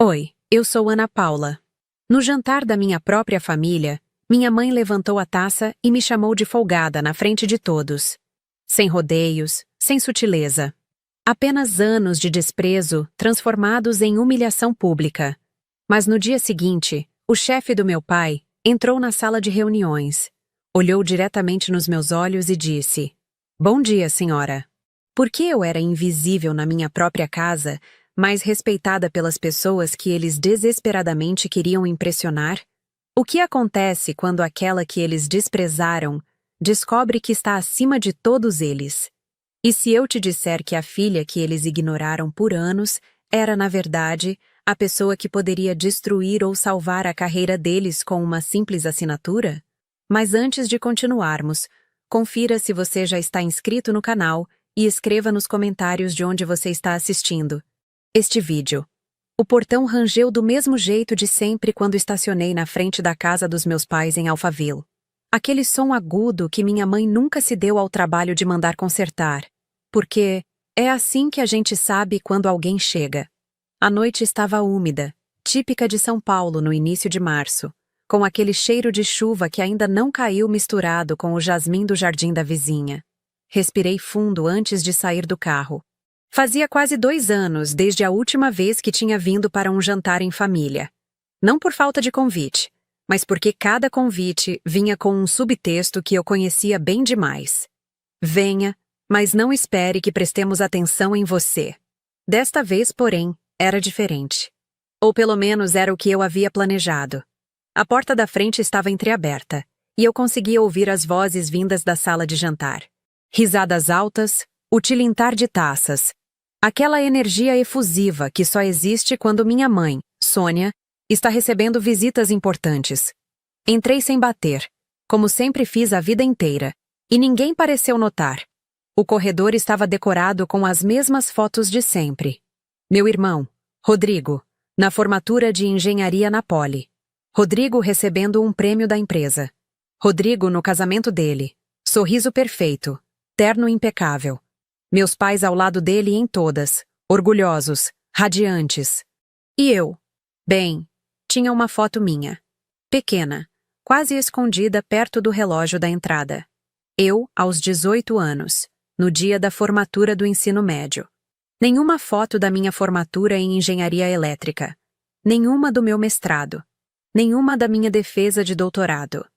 Oi, eu sou Ana Paula. No jantar da minha própria família, minha mãe levantou a taça e me chamou de folgada na frente de todos. Sem rodeios, sem sutileza. Apenas anos de desprezo transformados em humilhação pública. Mas no dia seguinte, o chefe do meu pai entrou na sala de reuniões, olhou diretamente nos meus olhos e disse: "Bom dia, senhora." Porque eu era invisível na minha própria casa, mas respeitada pelas pessoas que eles desesperadamente queriam impressionar? O que acontece quando aquela que eles desprezaram descobre que está acima de todos eles? E se eu te disser que a filha que eles ignoraram por anos era, na verdade, a pessoa que poderia destruir ou salvar a carreira deles com uma simples assinatura? Mas antes de continuarmos, confira se você já está inscrito no canal e escreva nos comentários de onde você está assistindo este vídeo. O portão rangeu do mesmo jeito de sempre quando estacionei na frente da casa dos meus pais em Alphaville. Aquele som agudo que minha mãe nunca se deu ao trabalho de mandar consertar. Porque é assim que a gente sabe quando alguém chega. A noite estava úmida, típica de São Paulo no início de março, com aquele cheiro de chuva que ainda não caiu misturado com o jasmim do jardim da vizinha. Respirei fundo antes de sair do carro. Fazia quase 2 anos desde a última vez que tinha vindo para um jantar em família. Não por falta de convite, mas porque cada convite vinha com um subtexto que eu conhecia bem demais. Venha, mas não espere que prestemos atenção em você. Desta vez, porém, era diferente. Ou pelo menos era o que eu havia planejado. A porta da frente estava entreaberta, e eu conseguia ouvir as vozes vindas da sala de jantar. Risadas altas, o tilintar de taças. Aquela energia efusiva que só existe quando minha mãe, Sônia, está recebendo visitas importantes. Entrei sem bater, como sempre fiz a vida inteira, e ninguém pareceu notar. O corredor estava decorado com as mesmas fotos de sempre. Meu irmão, Rodrigo, na formatura de engenharia na Poli. Rodrigo recebendo um prêmio da empresa. Rodrigo no casamento dele. Sorriso perfeito. Terno impecável. Meus pais ao lado dele em todas, orgulhosos, radiantes. E eu? Bem, tinha uma foto minha. Pequena, quase escondida perto do relógio da entrada. Eu, aos 18 anos, no dia da formatura do ensino médio. Nenhuma foto da minha formatura em engenharia elétrica. Nenhuma do meu mestrado. Nenhuma da minha defesa de doutorado.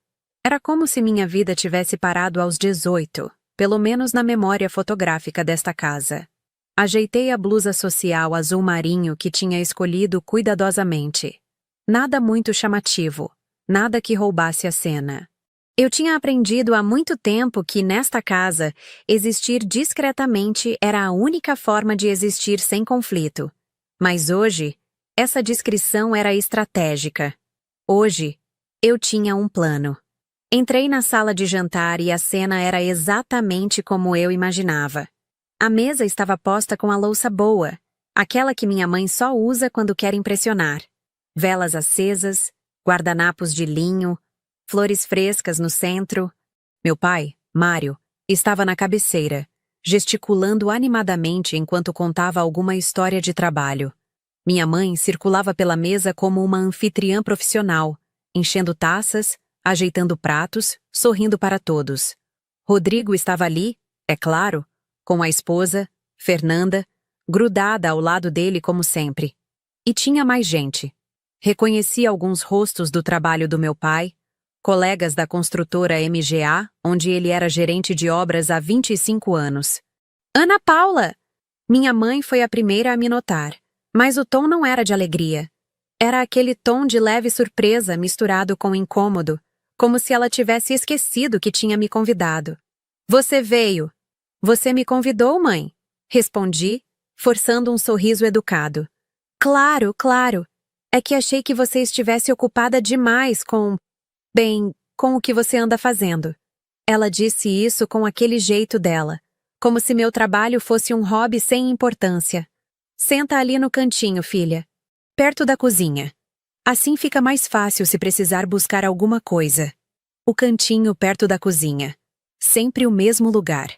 Era como se minha vida tivesse parado aos 18. Pelo menos na memória fotográfica desta casa. Ajeitei a blusa social azul marinho que tinha escolhido cuidadosamente. Nada muito chamativo, nada que roubasse a cena. Eu tinha aprendido há muito tempo que, nesta casa, existir discretamente era a única forma de existir sem conflito. Mas hoje, essa discrição era estratégica. Hoje, eu tinha um plano. Entrei na sala de jantar e a cena era exatamente como eu imaginava. A mesa estava posta com a louça boa, aquela que minha mãe só usa quando quer impressionar. Velas acesas, guardanapos de linho, flores frescas no centro. Meu pai, Mário, estava na cabeceira, gesticulando animadamente enquanto contava alguma história de trabalho. Minha mãe circulava pela mesa como uma anfitriã profissional, enchendo taças, ajeitando pratos, sorrindo para todos. Rodrigo estava ali, é claro, com a esposa, Fernanda, grudada ao lado dele como sempre. E tinha mais gente. Reconheci alguns rostos do trabalho do meu pai, colegas da construtora MGA, onde ele era gerente de obras há 25 anos. Ana Paula! Minha mãe foi a primeira a me notar, mas o tom não era de alegria. Era aquele tom de leve surpresa misturado com incômodo, como se ela tivesse esquecido que tinha me convidado. Você veio. Você me convidou, mãe? Respondi, forçando um sorriso educado. Claro, claro. É que achei que você estivesse ocupada demais com o que você anda fazendo. Ela disse isso com aquele jeito dela, como se meu trabalho fosse um hobby sem importância. Senta ali no cantinho, filha. Perto da cozinha. Assim fica mais fácil se precisar buscar alguma coisa. O cantinho perto da cozinha. Sempre o mesmo lugar.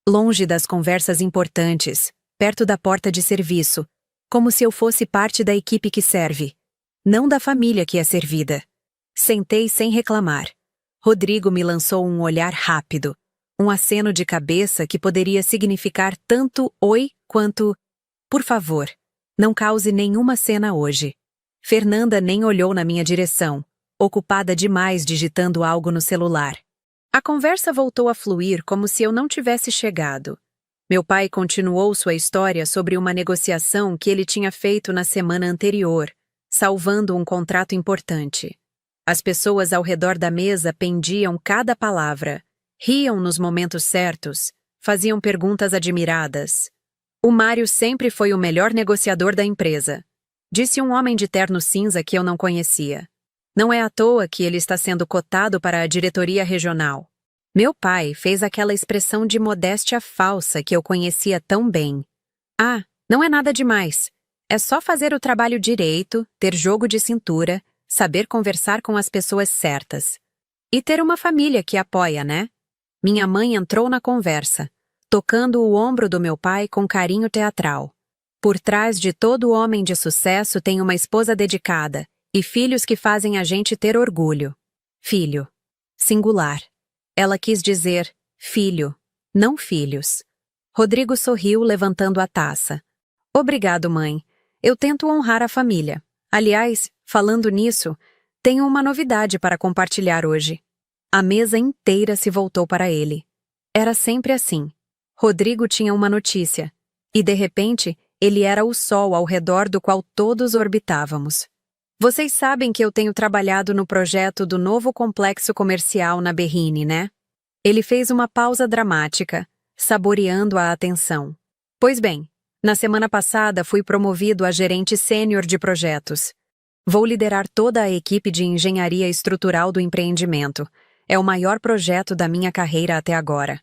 Longe das conversas importantes, perto da porta de serviço, como se eu fosse parte da equipe que serve, não da família que é servida. Sentei sem reclamar. Rodrigo me lançou um olhar rápido, um aceno de cabeça que poderia significar tanto oi quanto por favor, não cause nenhuma cena hoje. Fernanda nem olhou na minha direção, ocupada demais digitando algo no celular. A conversa voltou a fluir como se eu não tivesse chegado. Meu pai continuou sua história sobre uma negociação que ele tinha feito na semana anterior, salvando um contrato importante. As pessoas ao redor da mesa pendiam cada palavra, riam nos momentos certos, faziam perguntas admiradas. O Mário sempre foi o melhor negociador da empresa, disse um homem de terno cinza que eu não conhecia. Não é à toa que ele está sendo cotado para a diretoria regional. Meu pai fez aquela expressão de modéstia falsa que eu conhecia tão bem. Ah, não é nada demais. É só fazer o trabalho direito, ter jogo de cintura, saber conversar com as pessoas certas. E ter uma família que apoia, né? Minha mãe entrou na conversa, tocando o ombro do meu pai com carinho teatral. Por trás de todo homem de sucesso tem uma esposa dedicada e filhos que fazem a gente ter orgulho. Filho. Singular. Ela quis dizer filho, não filhos. Rodrigo sorriu levantando a taça. Obrigado, mãe. Eu tento honrar a família. Aliás, falando nisso, tenho uma novidade para compartilhar hoje. A mesa inteira se voltou para ele. Era sempre assim. Rodrigo tinha uma notícia, e de repente, ele era o sol ao redor do qual todos orbitávamos. Vocês sabem que eu tenho trabalhado no projeto do novo complexo comercial na Berrini, né? Ele fez uma pausa dramática, saboreando a atenção. Pois bem, na semana passada fui promovido a gerente sênior de projetos. Vou liderar toda a equipe de engenharia estrutural do empreendimento. É o maior projeto da minha carreira até agora.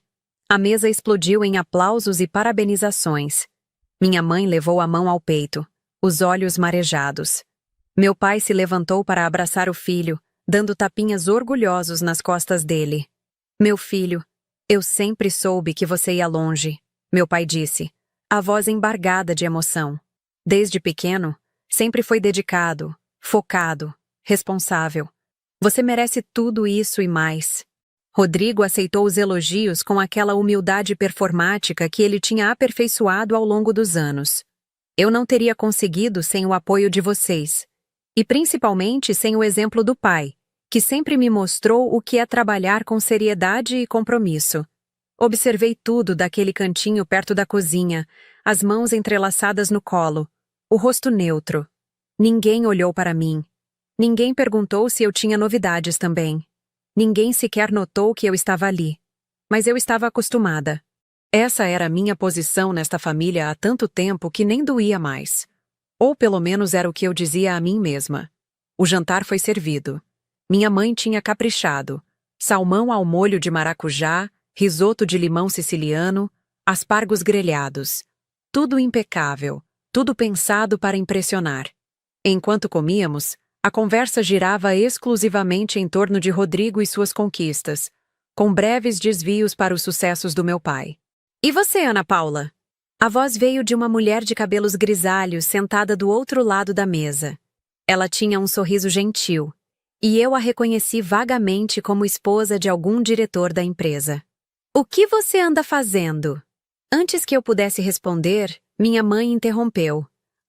A mesa explodiu em aplausos e parabenizações. Minha mãe levou a mão ao peito, os olhos marejados. Meu pai se levantou para abraçar o filho, dando tapinhas orgulhosos nas costas dele. Meu filho, eu sempre soube que você ia longe, meu pai disse, a voz embargada de emoção. Desde pequeno, sempre foi dedicado, focado, responsável. Você merece tudo isso e mais. Rodrigo aceitou os elogios com aquela humildade performática que ele tinha aperfeiçoado ao longo dos anos. Eu não teria conseguido sem o apoio de vocês. E principalmente sem o exemplo do pai, que sempre me mostrou o que é trabalhar com seriedade e compromisso. Observei tudo daquele cantinho perto da cozinha, as mãos entrelaçadas no colo, o rosto neutro. Ninguém olhou para mim. Ninguém perguntou se eu tinha novidades também. Ninguém sequer notou que eu estava ali. Mas eu estava acostumada. Essa era a minha posição nesta família há tanto tempo que nem doía mais. Ou pelo menos era o que eu dizia a mim mesma. O jantar foi servido. Minha mãe tinha caprichado. Salmão ao molho de maracujá, risoto de limão siciliano, aspargos grelhados. Tudo impecável, tudo pensado para impressionar. Enquanto comíamos, a conversa girava exclusivamente em torno de Rodrigo e suas conquistas, com breves desvios para os sucessos do meu pai. E você, Ana Paula? A voz veio de uma mulher de cabelos grisalhos sentada do outro lado da mesa. Ela tinha um sorriso gentil, e eu a reconheci vagamente como esposa de algum diretor da empresa. O que você anda fazendo? Antes que eu pudesse responder, minha mãe interrompeu.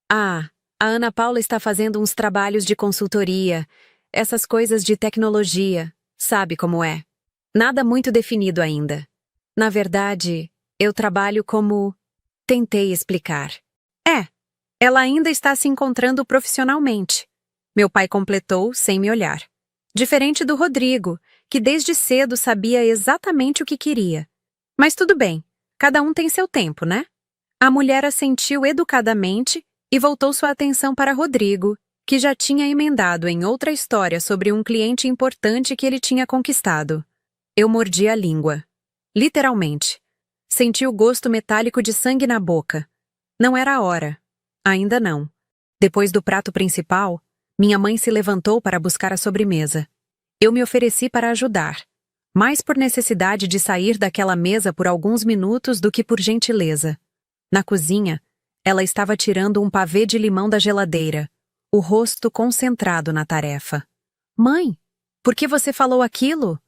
Ah, a Ana Paula está fazendo uns trabalhos de consultoria, essas coisas de tecnologia, sabe como é? Nada muito definido ainda. Na verdade, eu trabalho como... Tentei explicar. Ela ainda está se encontrando profissionalmente. Meu pai completou sem me olhar. Diferente do Rodrigo, que desde cedo sabia exatamente o que queria. Mas tudo bem, cada um tem seu tempo, né? A mulher assentiu educadamente e voltou sua atenção para Rodrigo, que já tinha emendado em outra história sobre um cliente importante que ele tinha conquistado. Eu mordi a língua. Literalmente. Senti o gosto metálico de sangue na boca. Não era a hora. Ainda não. Depois do prato principal, minha mãe se levantou para buscar a sobremesa. Eu me ofereci para ajudar, mais por necessidade de sair daquela mesa por alguns minutos do que por gentileza. Na cozinha, Ela estava tirando um pavê de limão da geladeira, o rosto concentrado na tarefa. Mãe, por que você falou aquilo?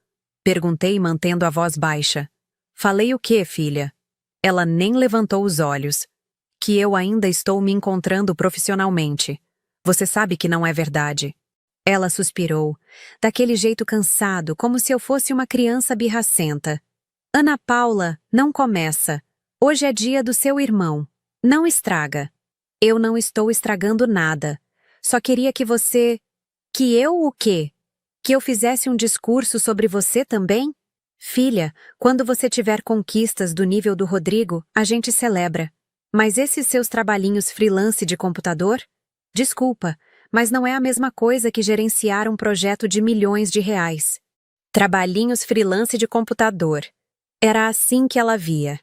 Perguntei, mantendo a voz baixa. Falei o quê, filha? Ela nem levantou os olhos. Que eu ainda estou me encontrando profissionalmente. Você sabe que não é verdade. Ela suspirou, daquele jeito cansado, como se eu fosse uma criança birracenta. Ana Paula, não começa. Hoje é dia do seu irmão. Não estraga. Eu não estou estragando nada. Só queria que você... Que eu o quê? Que eu fizesse um discurso sobre você também? Filha, quando você tiver conquistas do nível do Rodrigo, a gente celebra. Mas esses seus trabalhinhos freelance de computador? Desculpa, mas não é a mesma coisa que gerenciar um projeto de milhões de reais. Trabalhinhos freelance de computador. Era assim que ela via.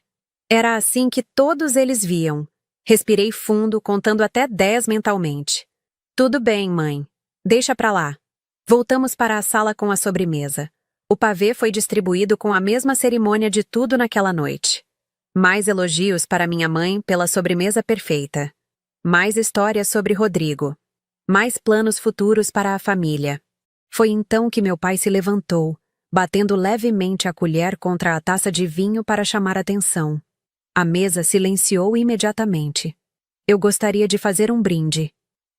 Era assim que todos eles viam. Respirei fundo, contando até 10 mentalmente. Tudo bem, mãe. Deixa pra lá. Voltamos para a sala com a sobremesa. O pavê foi distribuído com a mesma cerimônia de tudo naquela noite. Mais elogios para minha mãe pela sobremesa perfeita. Mais histórias sobre Rodrigo. Mais planos futuros para a família. Foi então que meu pai se levantou, batendo levemente a colher contra a taça de vinho para chamar atenção. A mesa silenciou imediatamente. Eu gostaria de fazer um brinde.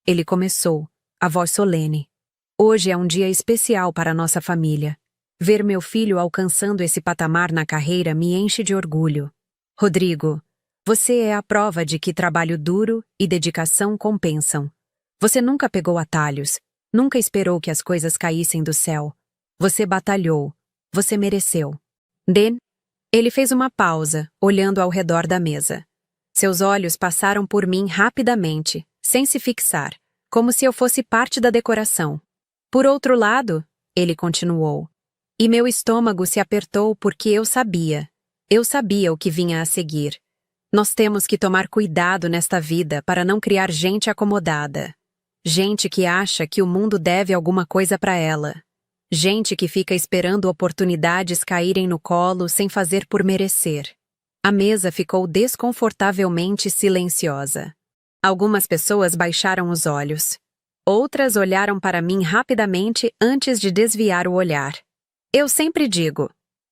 Ele começou, a voz solene. Hoje é um dia especial para nossa família. Ver meu filho alcançando esse patamar na carreira me enche de orgulho. Rodrigo, você é a prova de que trabalho duro e dedicação compensam. Você nunca pegou atalhos, nunca esperou que as coisas caíssem do céu. Você batalhou, você mereceu. Den? Ele fez uma pausa, olhando ao redor da mesa. Seus olhos passaram por mim rapidamente, sem se fixar, como se eu fosse parte da decoração. Por outro lado, ele continuou, e meu estômago se apertou porque eu sabia o que vinha a seguir. Nós temos que tomar cuidado nesta vida para não criar gente acomodada. Gente que acha que o mundo deve alguma coisa para ela. Gente que fica esperando oportunidades caírem no colo sem fazer por merecer. A mesa ficou desconfortavelmente silenciosa. Algumas pessoas baixaram os olhos. Outras olharam para mim rapidamente antes de desviar o olhar. Eu sempre digo.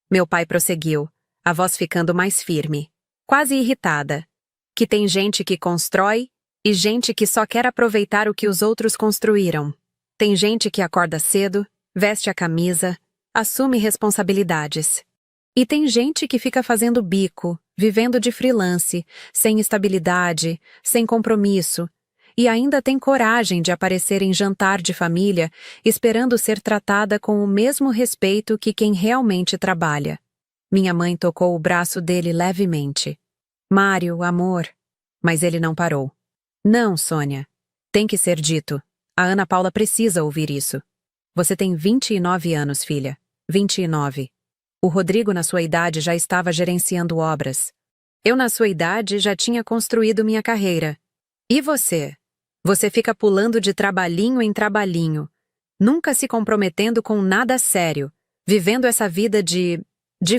Meu pai prosseguiu, a voz ficando mais firme, quase irritada, que tem gente que constrói e gente que só quer aproveitar o que os outros construíram. Tem gente que acorda cedo, veste a camisa, assume responsabilidades. E tem gente que fica fazendo bico, vivendo de freelance, sem estabilidade, sem compromisso, e ainda tem coragem de aparecer em jantar de família, esperando ser tratada com o mesmo respeito que quem realmente trabalha. Minha mãe tocou o braço dele levemente. Mário, amor. Mas ele não parou. Não, Sônia. Tem que ser dito. A Ana Paula precisa ouvir isso. Você tem 29 anos, filha. 29. O Rodrigo, na sua idade, já estava gerenciando obras. Eu, na sua idade, já tinha construído minha carreira. E você? Você fica pulando de trabalhinho em trabalhinho, nunca se comprometendo com nada sério, vivendo essa vida de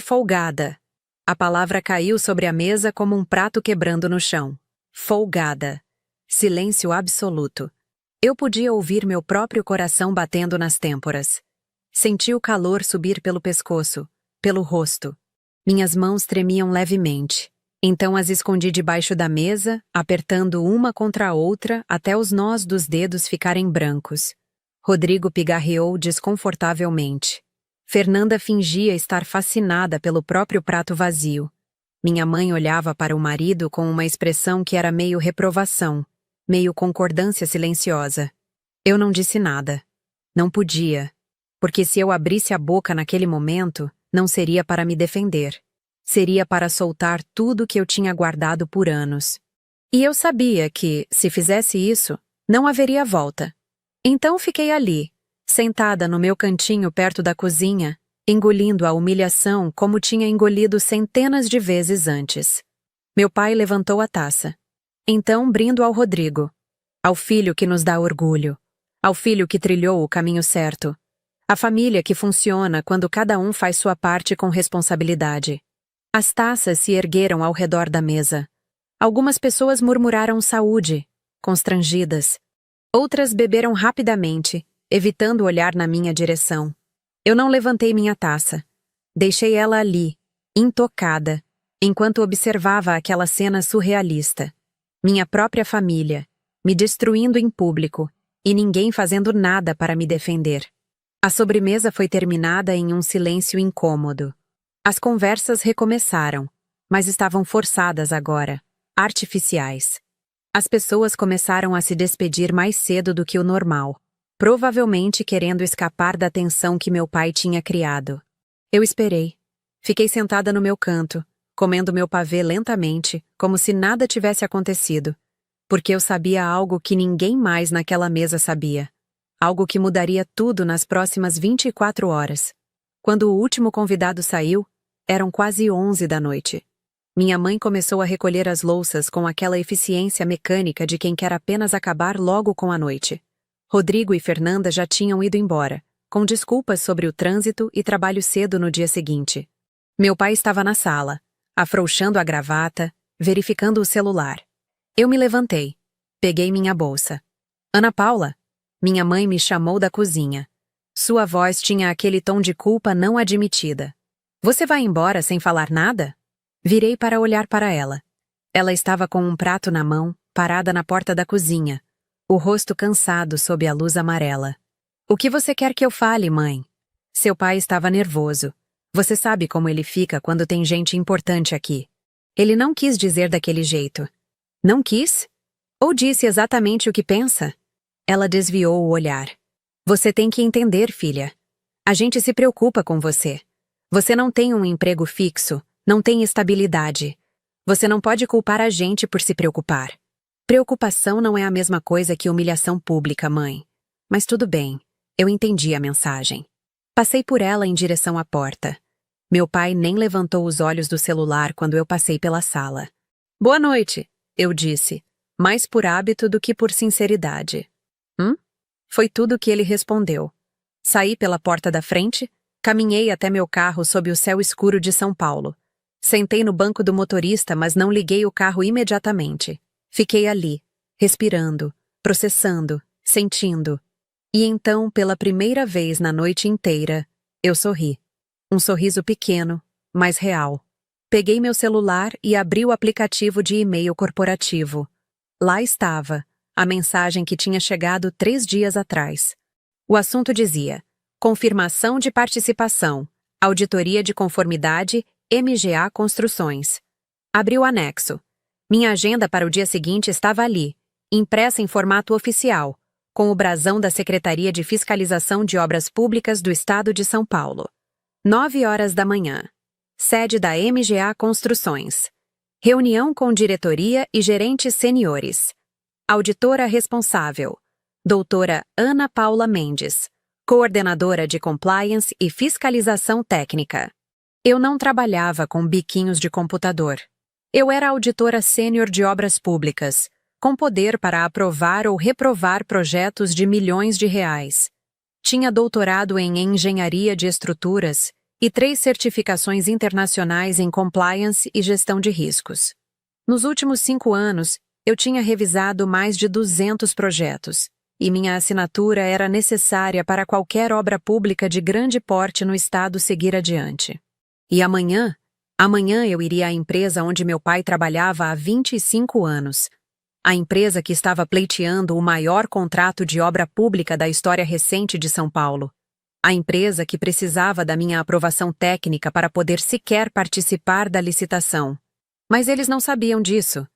folgada. A palavra caiu sobre a mesa como um prato quebrando no chão. Folgada. Silêncio absoluto. Eu podia ouvir meu próprio coração batendo nas têmporas. Senti o calor subir pelo pescoço, pelo rosto. Minhas mãos tremiam levemente. Então as escondi debaixo da mesa, apertando uma contra a outra até os nós dos dedos ficarem brancos. Rodrigo pigarreou desconfortavelmente. Fernanda fingia estar fascinada pelo próprio prato vazio. Minha mãe olhava para o marido com uma expressão que era meio reprovação, meio concordância silenciosa. Eu não disse nada. Não podia. Porque se eu abrisse a boca naquele momento, não seria para me defender. Seria para soltar tudo que eu tinha guardado por anos. E eu sabia que, se fizesse isso, não haveria volta. Então fiquei ali, sentada no meu cantinho perto da cozinha, engolindo a humilhação como tinha engolido centenas de vezes antes. Meu pai levantou a taça. Então brindo ao Rodrigo, ao filho que nos dá orgulho, ao filho que trilhou o caminho certo, a família que funciona quando cada um faz sua parte com responsabilidade. As taças se ergueram ao redor da mesa. Algumas pessoas murmuraram saúde, constrangidas. Outras beberam rapidamente, evitando olhar na minha direção. Eu não levantei minha taça. Deixei ela ali, intocada, enquanto observava aquela cena surrealista. Minha própria família, me destruindo em público, e ninguém fazendo nada para me defender. A sobremesa foi terminada em um silêncio incômodo. As conversas recomeçaram, mas estavam forçadas agora, artificiais. As pessoas começaram a se despedir mais cedo do que o normal, provavelmente querendo escapar da tensão que meu pai tinha criado. Eu esperei. Fiquei sentada no meu canto, comendo meu pavê lentamente, como se nada tivesse acontecido, porque eu sabia algo que ninguém mais naquela mesa sabia. Algo que mudaria tudo nas próximas 24 horas. Quando o último convidado saiu, eram quase 11 da noite. Minha mãe começou a recolher as louças com aquela eficiência mecânica de quem quer apenas acabar logo com a noite. Rodrigo e Fernanda já tinham ido embora, com desculpas sobre o trânsito e trabalho cedo no dia seguinte. Meu pai estava na sala, afrouxando a gravata, verificando o celular. Eu me levantei. Peguei minha bolsa. Ana Paula? Minha mãe me chamou da cozinha. Sua voz tinha aquele tom de culpa não admitida. Você vai embora sem falar nada? Virei para olhar para ela. Ela estava com um prato na mão, parada na porta da cozinha, o rosto cansado sob a luz amarela. O que você quer que eu fale, mãe? Seu pai estava nervoso. Você sabe como ele fica quando tem gente importante aqui. Ele não quis dizer daquele jeito. Não quis? Ou disse exatamente o que pensa? Ela desviou o olhar. Você tem que entender, filha. A gente se preocupa com você. Você não tem um emprego fixo, não tem estabilidade. Você não pode culpar a gente por se preocupar. Preocupação não é a mesma coisa que humilhação pública, mãe. Mas tudo bem, eu entendi a mensagem. Passei por ela em direção à porta. Meu pai nem levantou os olhos do celular quando eu passei pela sala. Boa noite, eu disse, mais por hábito do que por sinceridade. Foi tudo o que ele respondeu. Saí pela porta da frente, caminhei até meu carro sob o céu escuro de São Paulo. Sentei no banco do motorista, mas não liguei o carro imediatamente. Fiquei ali, respirando, processando, sentindo. E então, pela primeira vez na noite inteira, eu sorri. Um sorriso pequeno, mas real. Peguei meu celular e abri o aplicativo de e-mail corporativo. Lá estava, a mensagem que tinha chegado 3 dias atrás. O assunto dizia: confirmação de participação, auditoria de conformidade, MGA Construções. Abri o anexo. Minha agenda para o dia seguinte estava ali, impressa em formato oficial, com o brasão da Secretaria de Fiscalização de Obras Públicas do Estado de São Paulo. 9 horas da manhã. Sede da MGA Construções. Reunião com diretoria e gerentes seniores. Auditora responsável: doutora Ana Paula Mendes, coordenadora de Compliance e Fiscalização Técnica. Eu não trabalhava com biquinhos de computador. Eu era auditora sênior de obras públicas, com poder para aprovar ou reprovar projetos de milhões de reais. Tinha doutorado em engenharia de estruturas e 3 certificações internacionais em compliance e gestão de riscos. Nos últimos 5 anos, eu tinha revisado mais de 200 projetos, e minha assinatura era necessária para qualquer obra pública de grande porte no estado seguir adiante. E amanhã eu iria à empresa onde meu pai trabalhava há 25 anos. A empresa que estava pleiteando o maior contrato de obra pública da história recente de São Paulo. A empresa que precisava da minha aprovação técnica para poder sequer participar da licitação. Mas eles não sabiam disso.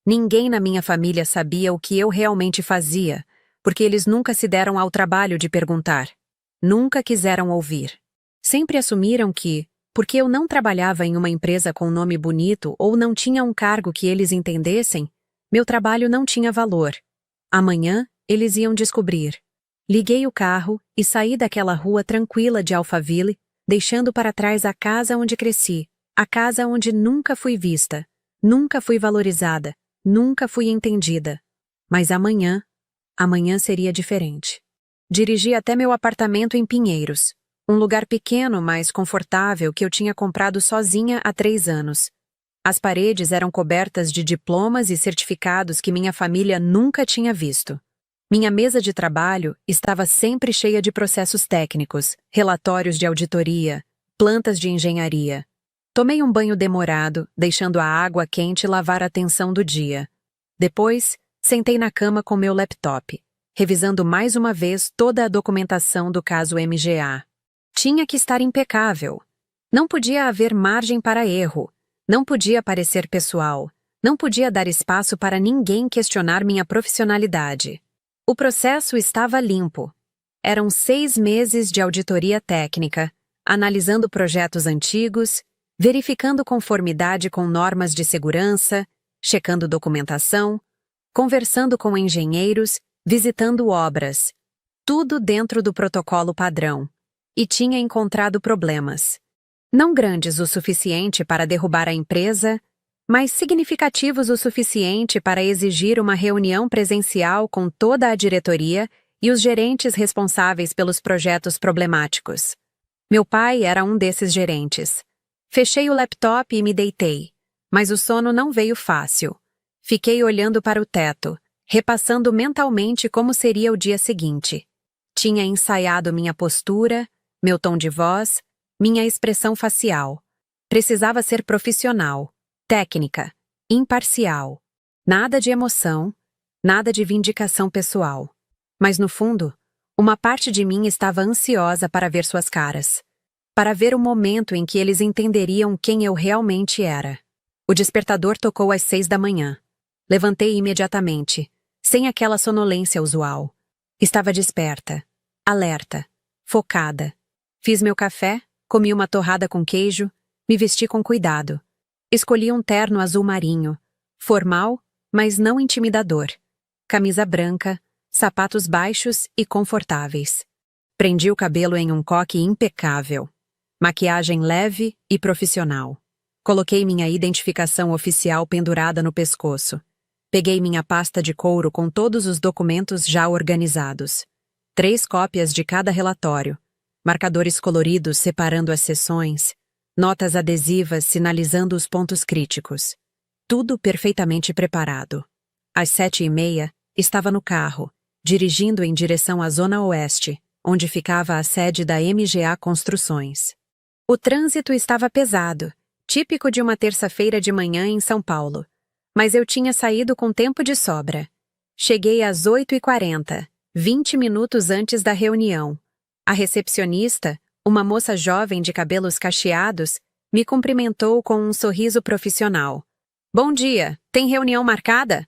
Ninguém na minha família sabia o que eu realmente fazia, porque eles nunca se deram ao trabalho de perguntar. Nunca quiseram ouvir. Sempre assumiram que, porque eu não trabalhava em uma empresa com nome bonito ou não tinha um cargo que eles entendessem, meu trabalho não tinha valor. Amanhã, eles iam descobrir. Liguei o carro e saí daquela rua tranquila de Alphaville, deixando para trás a casa onde cresci, a casa onde nunca fui vista, nunca fui valorizada, nunca fui entendida. Mas amanhã seria diferente. Dirigi até meu apartamento em Pinheiros, um lugar pequeno, mas confortável que eu tinha comprado sozinha há 3 anos. As paredes eram cobertas de diplomas e certificados que minha família nunca tinha visto. Minha mesa de trabalho estava sempre cheia de processos técnicos, relatórios de auditoria, plantas de engenharia. Tomei um banho demorado, deixando a água quente lavar a tensão do dia. Depois, sentei na cama com meu laptop, revisando mais uma vez toda a documentação do caso MGA. Tinha que estar impecável. Não podia haver margem para erro. Não podia parecer pessoal. Não podia dar espaço para ninguém questionar minha profissionalidade. O processo estava limpo. Eram 6 meses de auditoria técnica, analisando projetos antigos, verificando conformidade com normas de segurança, checando documentação, conversando com engenheiros, visitando obras. Tudo dentro do protocolo padrão. E tinha encontrado problemas. Não grandes o suficiente para derrubar a empresa, mas significativos o suficiente para exigir uma reunião presencial com toda a diretoria e os gerentes responsáveis pelos projetos problemáticos. Meu pai era um desses gerentes. Fechei o laptop e me deitei, mas o sono não veio fácil. Fiquei olhando para o teto, repassando mentalmente como seria o dia seguinte. Tinha ensaiado minha postura, meu tom de voz, minha expressão facial. Precisava ser profissional, técnica, imparcial. Nada de emoção, nada de vindicação pessoal. Mas no fundo, uma parte de mim estava ansiosa para ver suas caras. Para ver o momento em que eles entenderiam quem eu realmente era. O despertador tocou às 6 da manhã. Levantei imediatamente, sem aquela sonolência usual. Estava desperta, alerta, focada. Fiz meu café, comi uma torrada com queijo, me vesti com cuidado. Escolhi um terno azul marinho, formal, mas não intimidador. Camisa branca, sapatos baixos e confortáveis. Prendi o cabelo em um coque impecável. Maquiagem leve e profissional. Coloquei minha identificação oficial pendurada no pescoço. Peguei minha pasta de couro com todos os documentos já organizados. 3 cópias de cada relatório. Marcadores coloridos separando as seções, notas adesivas sinalizando os pontos críticos. Tudo perfeitamente preparado. Às 7h30, estava no carro, dirigindo em direção à Zona Oeste, onde ficava a sede da MGA Construções. O trânsito estava pesado, típico de uma terça-feira de manhã em São Paulo. Mas eu tinha saído com tempo de sobra. Cheguei às 8h40, 20 minutos antes da reunião. A recepcionista, uma moça jovem de cabelos cacheados, me cumprimentou com um sorriso profissional. Bom dia, tem reunião marcada?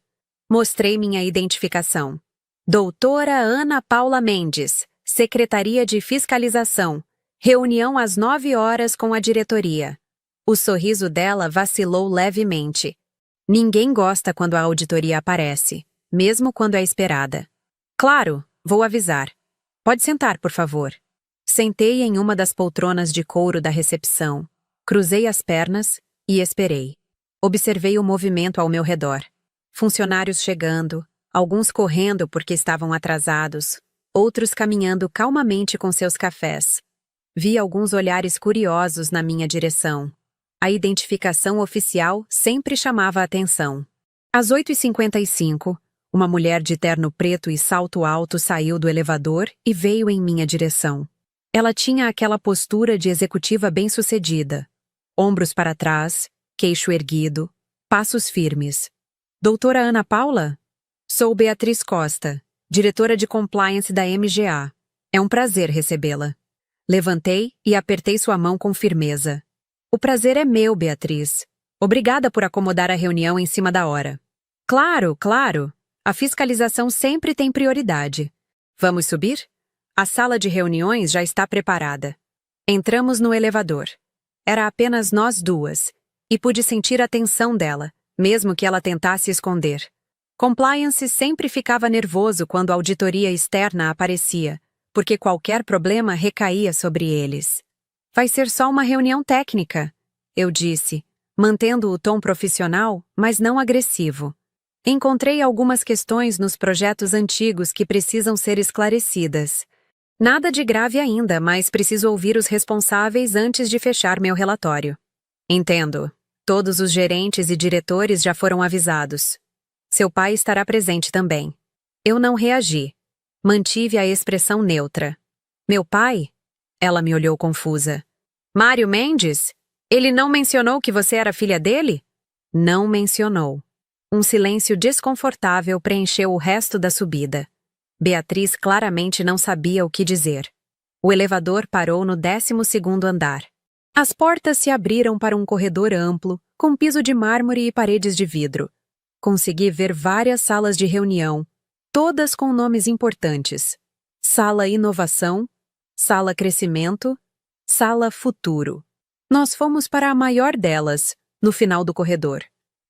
Mostrei minha identificação. Doutora Ana Paula Mendes, Secretaria de Fiscalização. Reunião às 9 horas com a diretoria. O sorriso dela vacilou levemente. Ninguém gosta quando a auditoria aparece, mesmo quando é esperada. Claro, vou avisar. Pode sentar, por favor. Sentei em uma das poltronas de couro da recepção, cruzei as pernas e esperei. Observei o movimento ao meu redor. Funcionários chegando, alguns correndo porque estavam atrasados, outros caminhando calmamente com seus cafés. Vi alguns olhares curiosos na minha direção. A identificação oficial sempre chamava a atenção. Às 8h55, uma mulher de terno preto e salto alto saiu do elevador e veio em minha direção. Ela tinha aquela postura de executiva bem-sucedida. Ombros para trás, queixo erguido, passos firmes. Doutora Ana Paula? Sou Beatriz Costa, diretora de compliance da MGA. É um prazer recebê-la. Levantei e apertei sua mão com firmeza. O prazer é meu, Beatriz. Obrigada por acomodar a reunião em cima da hora. Claro, claro. A fiscalização sempre tem prioridade. Vamos subir? A sala de reuniões já está preparada. Entramos no elevador. Era apenas nós duas, e pude sentir a tensão dela, mesmo que ela tentasse esconder. Compliance sempre ficava nervoso quando a auditoria externa aparecia, porque qualquer problema recaía sobre eles. Vai ser só uma reunião técnica, eu disse, mantendo o tom profissional, mas não agressivo. Encontrei algumas questões nos projetos antigos que precisam ser esclarecidas. Nada de grave ainda, mas preciso ouvir os responsáveis antes de fechar meu relatório. Entendo. Todos os gerentes e diretores já foram avisados. Seu pai estará presente também. Eu não reagi. Mantive a expressão neutra. Meu pai? Ela me olhou confusa. Mário Mendes? Ele não mencionou que você era filha dele? Não mencionou. Um silêncio desconfortável preencheu o resto da subida. Beatriz claramente não sabia o que dizer. O elevador parou no 12º andar. As portas se abriram para um corredor amplo, com piso de mármore e paredes de vidro. Consegui ver várias salas de reunião, todas com nomes importantes. Sala Inovação, Sala Crescimento, Sala Futuro. Nós fomos para a maior delas, no final do corredor.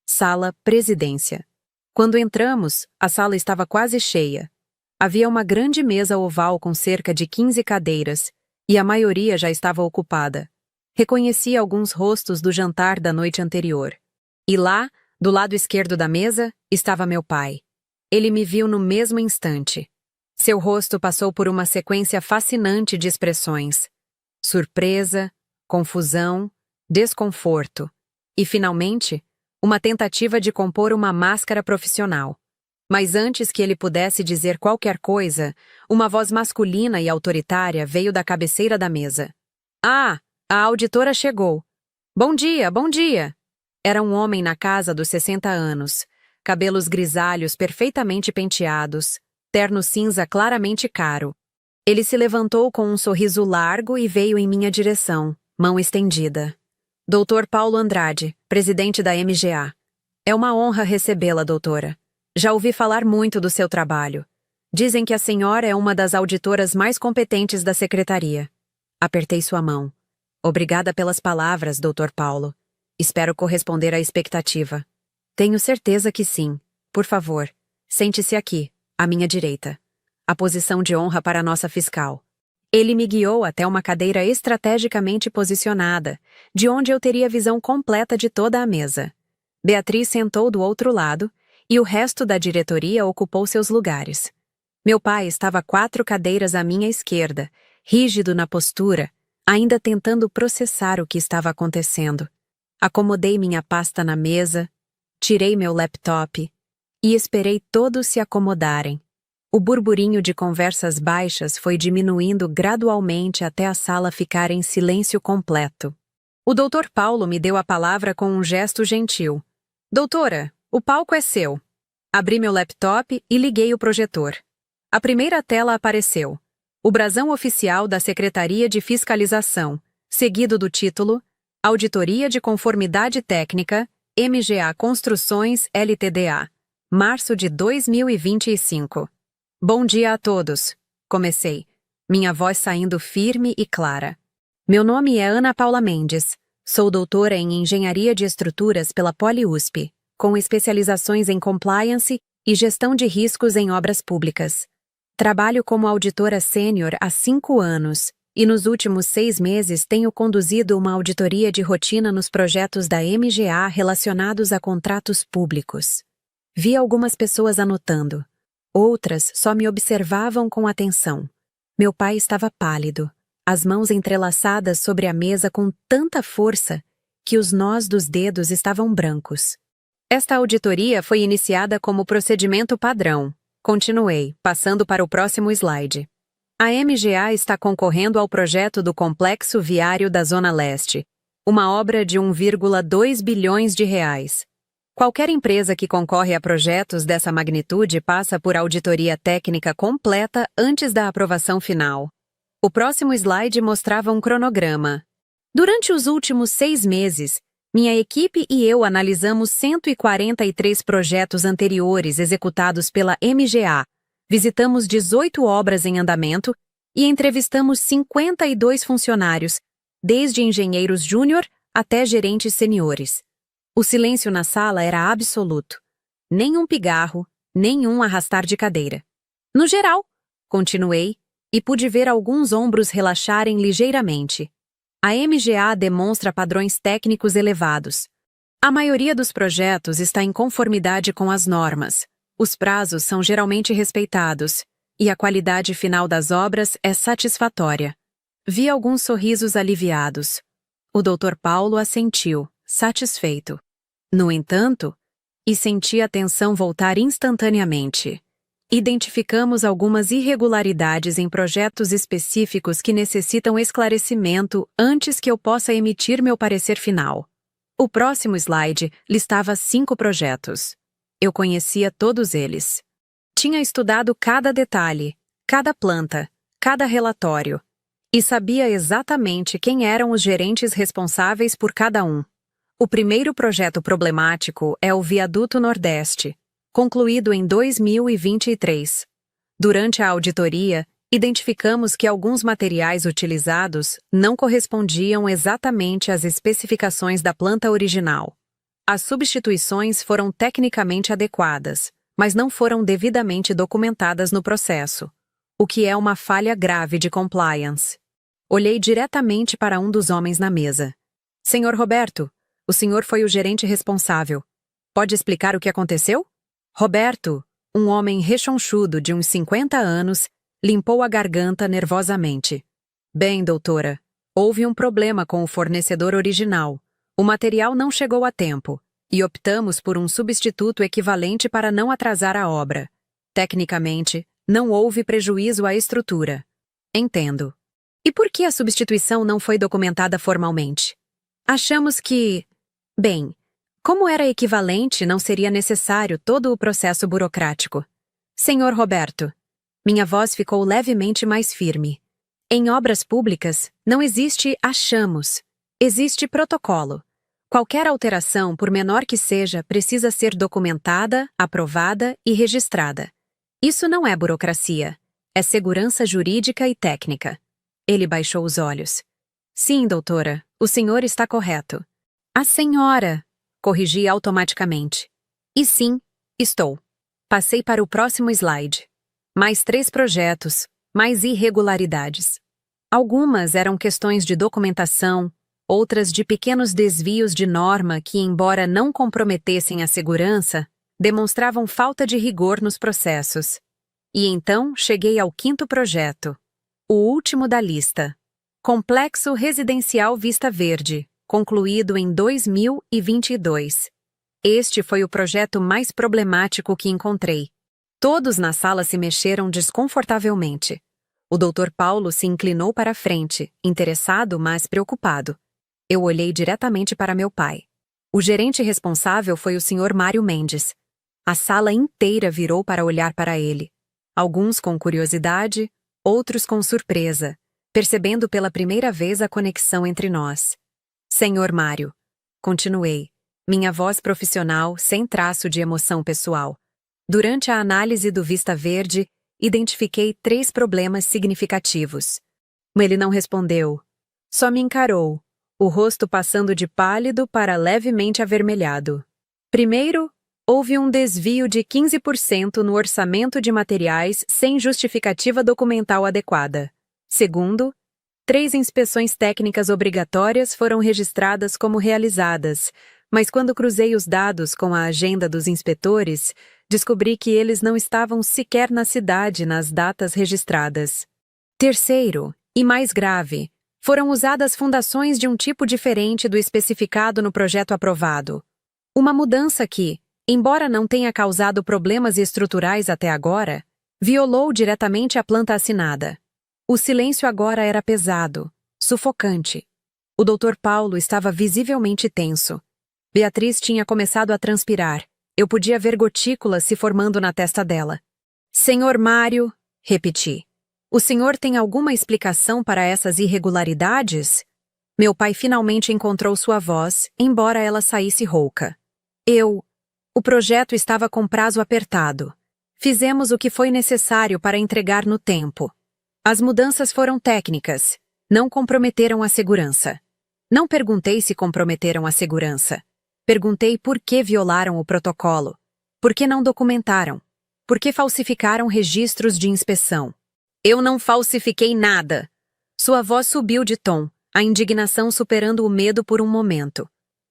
Sala Presidência. Quando entramos, a sala estava quase cheia. Havia uma grande mesa oval com cerca de 15 cadeiras, e a maioria já estava ocupada. Reconheci alguns rostos do jantar da noite anterior. E lá, do lado esquerdo da mesa, estava meu pai. Ele me viu no mesmo instante. Seu rosto passou por uma sequência fascinante de expressões. Surpresa, confusão, desconforto. E, finalmente, uma tentativa de compor uma máscara profissional. Mas antes que ele pudesse dizer qualquer coisa, uma voz masculina e autoritária veio da cabeceira da mesa. Ah! A auditora chegou. Bom dia, bom dia! Era um homem na casa dos 60 anos, cabelos grisalhos perfeitamente penteados, terno cinza claramente caro. Ele se levantou com um sorriso largo e veio em minha direção, mão estendida. Dr. Paulo Andrade, presidente da MGA. É uma honra recebê-la, doutora. Já ouvi falar muito do seu trabalho. Dizem que a senhora é uma das auditoras mais competentes da secretaria. Apertei sua mão. Obrigada pelas palavras, Dr. Paulo. Espero corresponder à expectativa. Tenho certeza que sim. Por favor, sente-se aqui, à minha direita. A posição de honra para a nossa fiscal. Ele me guiou até uma cadeira estrategicamente posicionada, de onde eu teria visão completa de toda a mesa. Beatriz sentou do outro lado, e o resto da diretoria ocupou seus lugares. Meu pai estava 4 cadeiras à minha esquerda, rígido na postura, ainda tentando processar o que estava acontecendo. Acomodei minha pasta na mesa, tirei meu laptop e esperei todos se acomodarem. O burburinho de conversas baixas foi diminuindo gradualmente até a sala ficar em silêncio completo. O Dr. Paulo me deu a palavra com um gesto gentil. Doutora, o palco é seu. Abri meu laptop e liguei o projetor. A primeira tela apareceu. O brasão oficial da Secretaria de Fiscalização, seguido do título Auditoria de Conformidade Técnica, MGA Construções Ltda, março de 2025. Bom dia a todos, comecei, minha voz saindo firme e clara. Meu nome é Ana Paula Mendes, sou doutora em Engenharia de Estruturas pela PoliUSP, com especializações em Compliance e Gestão de Riscos em Obras Públicas. Trabalho como auditora sênior há 5 anos e nos últimos 6 meses tenho conduzido uma auditoria de rotina nos projetos da MGA relacionados a contratos públicos. Vi algumas pessoas anotando. Outras só me observavam com atenção. Meu pai estava pálido, as mãos entrelaçadas sobre a mesa com tanta força que os nós dos dedos estavam brancos. Esta auditoria foi iniciada como procedimento padrão. Continuei, passando para o próximo slide. A MGA está concorrendo ao projeto do Complexo Viário da Zona Leste, uma obra de 1,2 bilhões de reais. Qualquer empresa que concorre a projetos dessa magnitude passa por auditoria técnica completa antes da aprovação final. O próximo slide mostrava um cronograma. Durante os últimos 6 meses, minha equipe e eu analisamos 143 projetos anteriores executados pela MGA, visitamos 18 obras em andamento e entrevistamos 52 funcionários, desde engenheiros júnior até gerentes seniores. O silêncio na sala era absoluto. Nenhum pigarro, nenhum arrastar de cadeira. No geral, continuei, e pude ver alguns ombros relaxarem ligeiramente. A MGA demonstra padrões técnicos elevados. A maioria dos projetos está em conformidade com as normas. Os prazos são geralmente respeitados, e a qualidade final das obras é satisfatória. Vi alguns sorrisos aliviados. O Dr. Paulo assentiu. satisfeito. No entanto, e senti a atenção voltar instantaneamente. Identificamos algumas irregularidades em projetos específicos que necessitam esclarecimento antes que eu possa emitir meu parecer final. O próximo slide listava 5 projetos. Eu conhecia todos eles. Tinha estudado cada detalhe, cada planta, cada relatório, e sabia exatamente quem eram os gerentes responsáveis por cada um. O primeiro projeto problemático é o Viaduto Nordeste, concluído em 2023. Durante a auditoria, identificamos que alguns materiais utilizados não correspondiam exatamente às especificações da planta original. As substituições foram tecnicamente adequadas, mas não foram devidamente documentadas no processo, o que é uma falha grave de compliance. Olhei diretamente para um dos homens na mesa. Senhor Roberto, o senhor foi o gerente responsável. Pode explicar o que aconteceu? Roberto, um homem rechonchudo de uns 50 anos, limpou a garganta nervosamente. Bem, doutora, houve um problema com o fornecedor original. O material não chegou a tempo, e optamos por um substituto equivalente para não atrasar a obra. Tecnicamente, não houve prejuízo à estrutura. Entendo. E por que a substituição não foi documentada formalmente? Achamos que... Bem, como era equivalente, não seria necessário todo o processo burocrático. Senhor Roberto, minha voz ficou levemente mais firme. Em obras públicas, não existe achamos. Existe protocolo. Qualquer alteração, por menor que seja, precisa ser documentada, aprovada e registrada. Isso não é burocracia. É segurança jurídica e técnica. Ele baixou os olhos. Sim, doutora, o senhor está correto. A senhora, corrigi automaticamente. E sim, estou. Passei para o próximo slide. Mais 3 projetos, mais irregularidades. Algumas eram questões de documentação, outras de pequenos desvios de norma que, embora não comprometessem a segurança, demonstravam falta de rigor nos processos. E então cheguei ao 5º projeto, o último da lista. Complexo Residencial Vista Verde, concluído em 2022. Este foi o projeto mais problemático que encontrei. Todos na sala se mexeram desconfortavelmente. O Dr. Paulo se inclinou para a frente, interessado, mas preocupado. Eu olhei diretamente para meu pai. O gerente responsável foi o Sr. Mário Mendes. A sala inteira virou para olhar para ele. Alguns com curiosidade, outros com surpresa, percebendo pela primeira vez a conexão entre nós. Senhor Mário, continuei, minha voz profissional sem traço de emoção pessoal. Durante a análise do Vista Verde, identifiquei 3 problemas significativos. Ele não respondeu. Só me encarou, o rosto passando de pálido para levemente avermelhado. Primeiro, houve um desvio de 15% no orçamento de materiais sem justificativa documental adequada. Segundo, 3 inspeções técnicas obrigatórias foram registradas como realizadas, mas quando cruzei os dados com a agenda dos inspetores, descobri que eles não estavam sequer na cidade nas datas registradas. Terceiro, e mais grave, foram usadas fundações de um tipo diferente do especificado no projeto aprovado. Uma mudança que, embora não tenha causado problemas estruturais até agora, violou diretamente a planta assinada. O silêncio agora era pesado, sufocante. O Dr. Paulo estava visivelmente tenso. Beatriz tinha começado a transpirar. Eu podia ver gotículas se formando na testa dela. Senhor Mário, repeti. O senhor tem alguma explicação para essas irregularidades? Meu pai finalmente encontrou sua voz, embora ela saísse rouca. O projeto estava com prazo apertado. Fizemos o que foi necessário para entregar no tempo. As mudanças foram técnicas, não comprometeram a segurança. Não perguntei se comprometeram a segurança. Perguntei por que violaram o protocolo. Por que não documentaram? Por que falsificaram registros de inspeção? Eu não falsifiquei nada. Sua voz subiu de tom, a indignação superando o medo por um momento.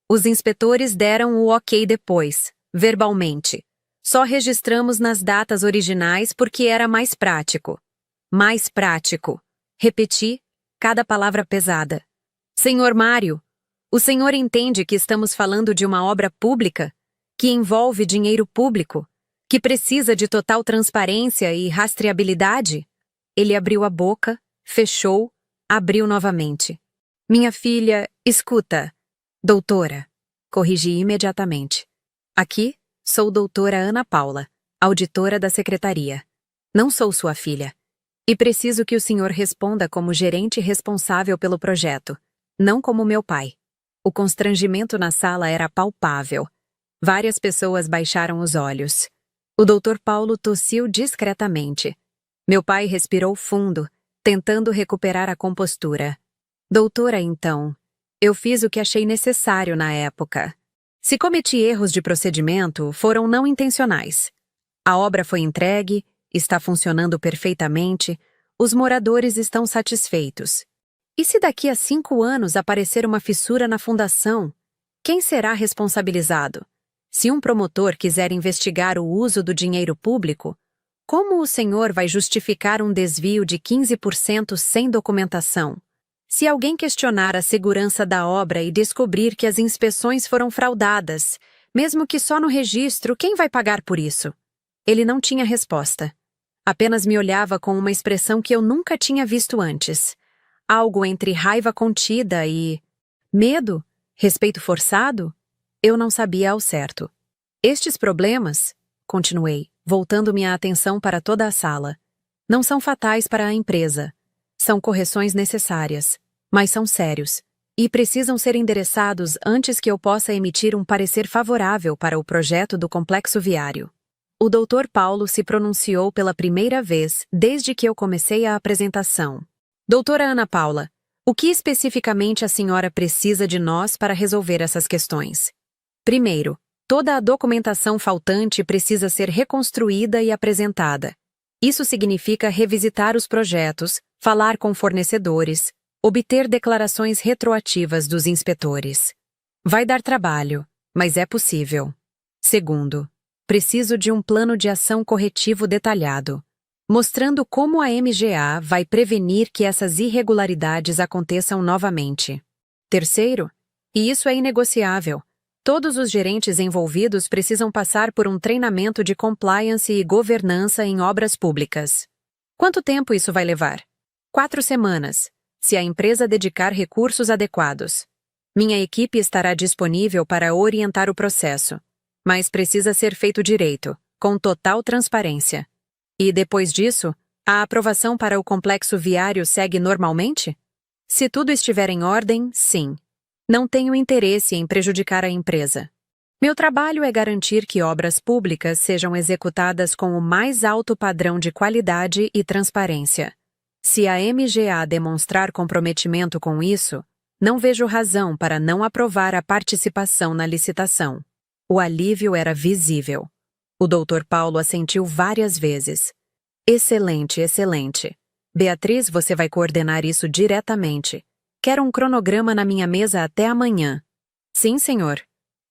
Os inspetores deram o ok depois, verbalmente. Só registramos nas datas originais porque era mais prático. Mais prático. Repeti, cada palavra pesada. Senhor Mário, O senhor entende que estamos falando de uma obra pública, que envolve dinheiro público, que precisa de total transparência e rastreabilidade? Ele abriu a boca, fechou, abriu novamente. Minha filha, escuta. Doutora, corrigi imediatamente. Aqui, sou doutora Ana Paula, auditora da secretaria. Não sou sua filha. E preciso que o senhor responda como gerente responsável pelo projeto, não como meu pai. O constrangimento na sala era palpável. Várias pessoas baixaram os olhos. O doutor Paulo tossiu discretamente. Meu pai respirou fundo, tentando recuperar a compostura. Doutora, então, eu fiz o que achei necessário na época. Se cometi erros de procedimento, foram não intencionais. A obra foi entregue, está funcionando perfeitamente, os moradores estão satisfeitos. E se daqui a 5 anos aparecer uma fissura na fundação, quem será responsabilizado? Se um promotor quiser investigar o uso do dinheiro público, como o senhor vai justificar um desvio de 15% sem documentação? Se alguém questionar a segurança da obra e descobrir que as inspeções foram fraudadas, mesmo que só no registro, quem vai pagar por isso? Ele não tinha resposta. Apenas me olhava com uma expressão que eu nunca tinha visto antes. Algo entre raiva contida e... medo? Respeito forçado? Eu não sabia ao certo. Estes problemas, continuei, voltando minha atenção para toda a sala, não são fatais para a empresa. São correções necessárias, mas são sérios, e precisam ser endereçados antes que eu possa emitir um parecer favorável para o projeto do complexo viário. O Dr. Paulo se pronunciou pela primeira vez desde que eu comecei a apresentação. Doutora Ana Paula, o que especificamente a senhora precisa de nós para resolver essas questões? Primeiro, toda a documentação faltante precisa ser reconstruída e apresentada. Isso significa revisitar os projetos, falar com fornecedores, obter declarações retroativas dos inspetores. Vai dar trabalho, mas é possível. Segundo, preciso de um plano de ação corretivo detalhado, mostrando como a MGA vai prevenir que essas irregularidades aconteçam novamente. Terceiro, e isso é inegociável, todos os gerentes envolvidos precisam passar por um treinamento de compliance e governança em obras públicas. Quanto tempo isso vai levar? 4 semanas, se a empresa dedicar recursos adequados. Minha equipe estará disponível para orientar o processo, mas precisa ser feito direito, com total transparência. E depois disso, a aprovação para o complexo viário segue normalmente? Se tudo estiver em ordem, sim. Não tenho interesse em prejudicar a empresa. Meu trabalho é garantir que obras públicas sejam executadas com o mais alto padrão de qualidade e transparência. Se a MGA demonstrar comprometimento com isso, não vejo razão para não aprovar a participação na licitação. O alívio era visível. O Dr. Paulo assentiu várias vezes. Excelente, excelente. Beatriz, você vai coordenar isso diretamente. Quero um cronograma na minha mesa até amanhã. Sim, senhor.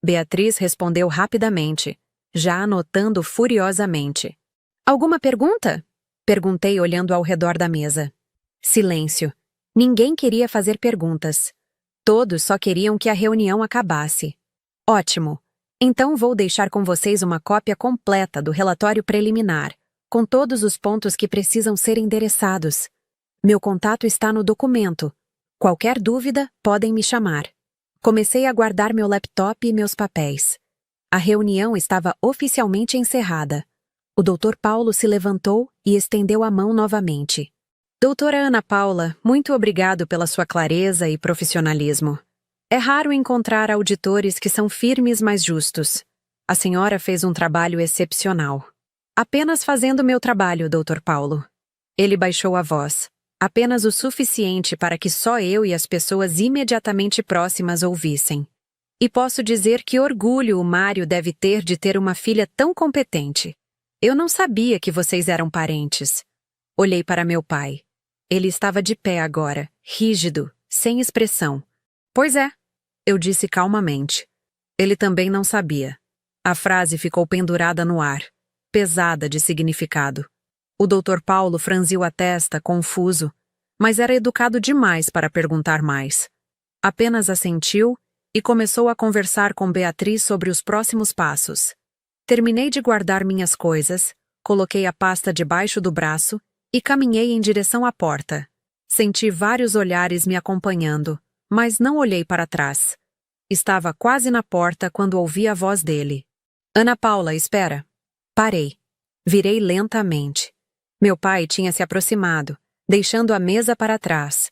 Beatriz respondeu rapidamente, já anotando furiosamente. Alguma pergunta? Perguntei olhando ao redor da mesa. Silêncio. Ninguém queria fazer perguntas. Todos só queriam que a reunião acabasse. Ótimo. Então vou deixar com vocês uma cópia completa do relatório preliminar, com todos os pontos que precisam ser endereçados. Meu contato está no documento. Qualquer dúvida, podem me chamar. Comecei a guardar meu laptop e meus papéis. A reunião estava oficialmente encerrada. O Dr. Paulo se levantou e estendeu a mão novamente. Doutora Ana Paula, muito obrigado pela sua clareza e profissionalismo. É raro encontrar auditores que são firmes, mas justos. A senhora fez um trabalho excepcional. Apenas fazendo meu trabalho, Dr. Paulo. Ele baixou a voz. Apenas o suficiente para que só eu e as pessoas imediatamente próximas ouvissem. E posso dizer que orgulho o Mário deve ter de ter uma filha tão competente. Eu não sabia que vocês eram parentes. Olhei para meu pai. Ele estava de pé agora, rígido, sem expressão. Pois é, eu disse calmamente. Ele também não sabia. A frase ficou pendurada no ar, pesada de significado. O Dr. Paulo franziu a testa, confuso, mas era educado demais para perguntar mais. Apenas assentiu e começou a conversar com Beatriz sobre os próximos passos. Terminei de guardar minhas coisas, coloquei a pasta debaixo do braço e caminhei em direção à porta. Senti vários olhares me acompanhando, mas não olhei para trás. Estava quase na porta quando ouvi a voz dele. Ana Paula, espera. Parei. Virei lentamente. Meu pai tinha se aproximado, deixando a mesa para trás.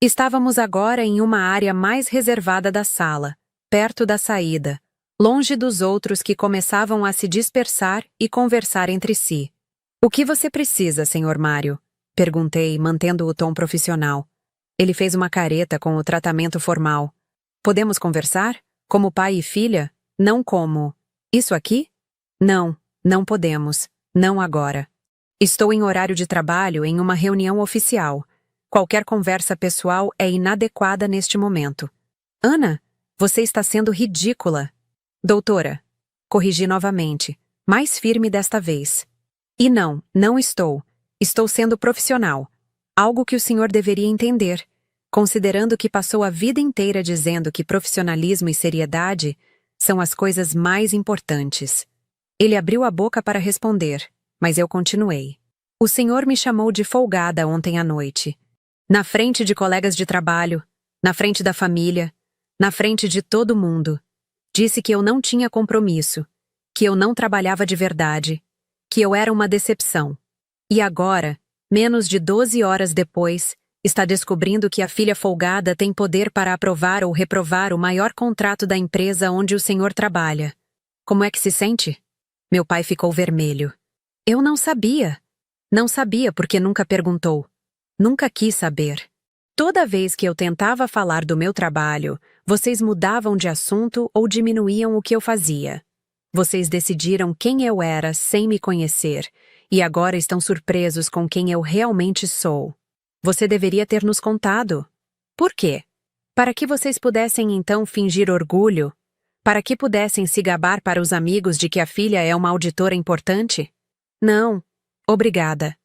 Estávamos agora em uma área mais reservada da sala, perto da saída, longe dos outros que começavam a se dispersar e conversar entre si. O que você precisa, Sr. Mário? Perguntei, mantendo o tom profissional. Ele fez uma careta com o tratamento formal. Podemos conversar? Como pai e filha? Não como... Isso aqui? Não, não podemos. Não agora. Estou em horário de trabalho em uma reunião oficial. Qualquer conversa pessoal é inadequada neste momento. Ana, você está sendo ridícula. Doutora, corrigi novamente, mais firme desta vez. E não, não estou. Estou sendo profissional. Algo que o senhor deveria entender, considerando que passou a vida inteira dizendo que profissionalismo e seriedade são as coisas mais importantes. Ele abriu a boca para responder, mas eu continuei. O senhor me chamou de folgada ontem à noite. Na frente de colegas de trabalho, na frente da família, na frente de todo mundo. Disse que eu não tinha compromisso, que eu não trabalhava de verdade, que eu era uma decepção. E agora, menos de 12 horas depois, está descobrindo que a filha folgada tem poder para aprovar ou reprovar o maior contrato da empresa onde o senhor trabalha. Como é que se sente? Meu pai ficou vermelho. Eu não sabia. Não sabia porque nunca perguntou. Nunca quis saber. Toda vez que eu tentava falar do meu trabalho, vocês mudavam de assunto ou diminuíam o que eu fazia. Vocês decidiram quem eu era sem me conhecer, e agora estão surpresos com quem eu realmente sou. Você deveria ter nos contado. Por quê? Para que vocês pudessem então fingir orgulho? Para que pudessem se gabar para os amigos de que a filha é uma auditora importante? Não. Obrigada.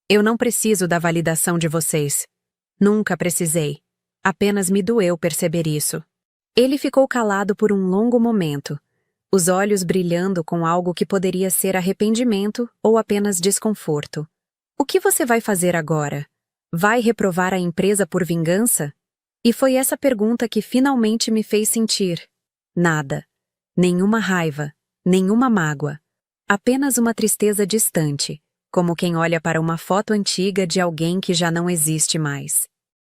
Eu não preciso da validação de vocês. Nunca precisei. Apenas me doeu perceber isso. Ele ficou calado por um longo momento, os olhos brilhando com algo que poderia ser arrependimento ou apenas desconforto. O que você vai fazer agora? Vai reprovar a empresa por vingança? E foi essa pergunta que finalmente me fez sentir. Nada. Nenhuma raiva, nenhuma mágoa. Apenas uma tristeza distante, como quem olha para uma foto antiga de alguém que já não existe mais.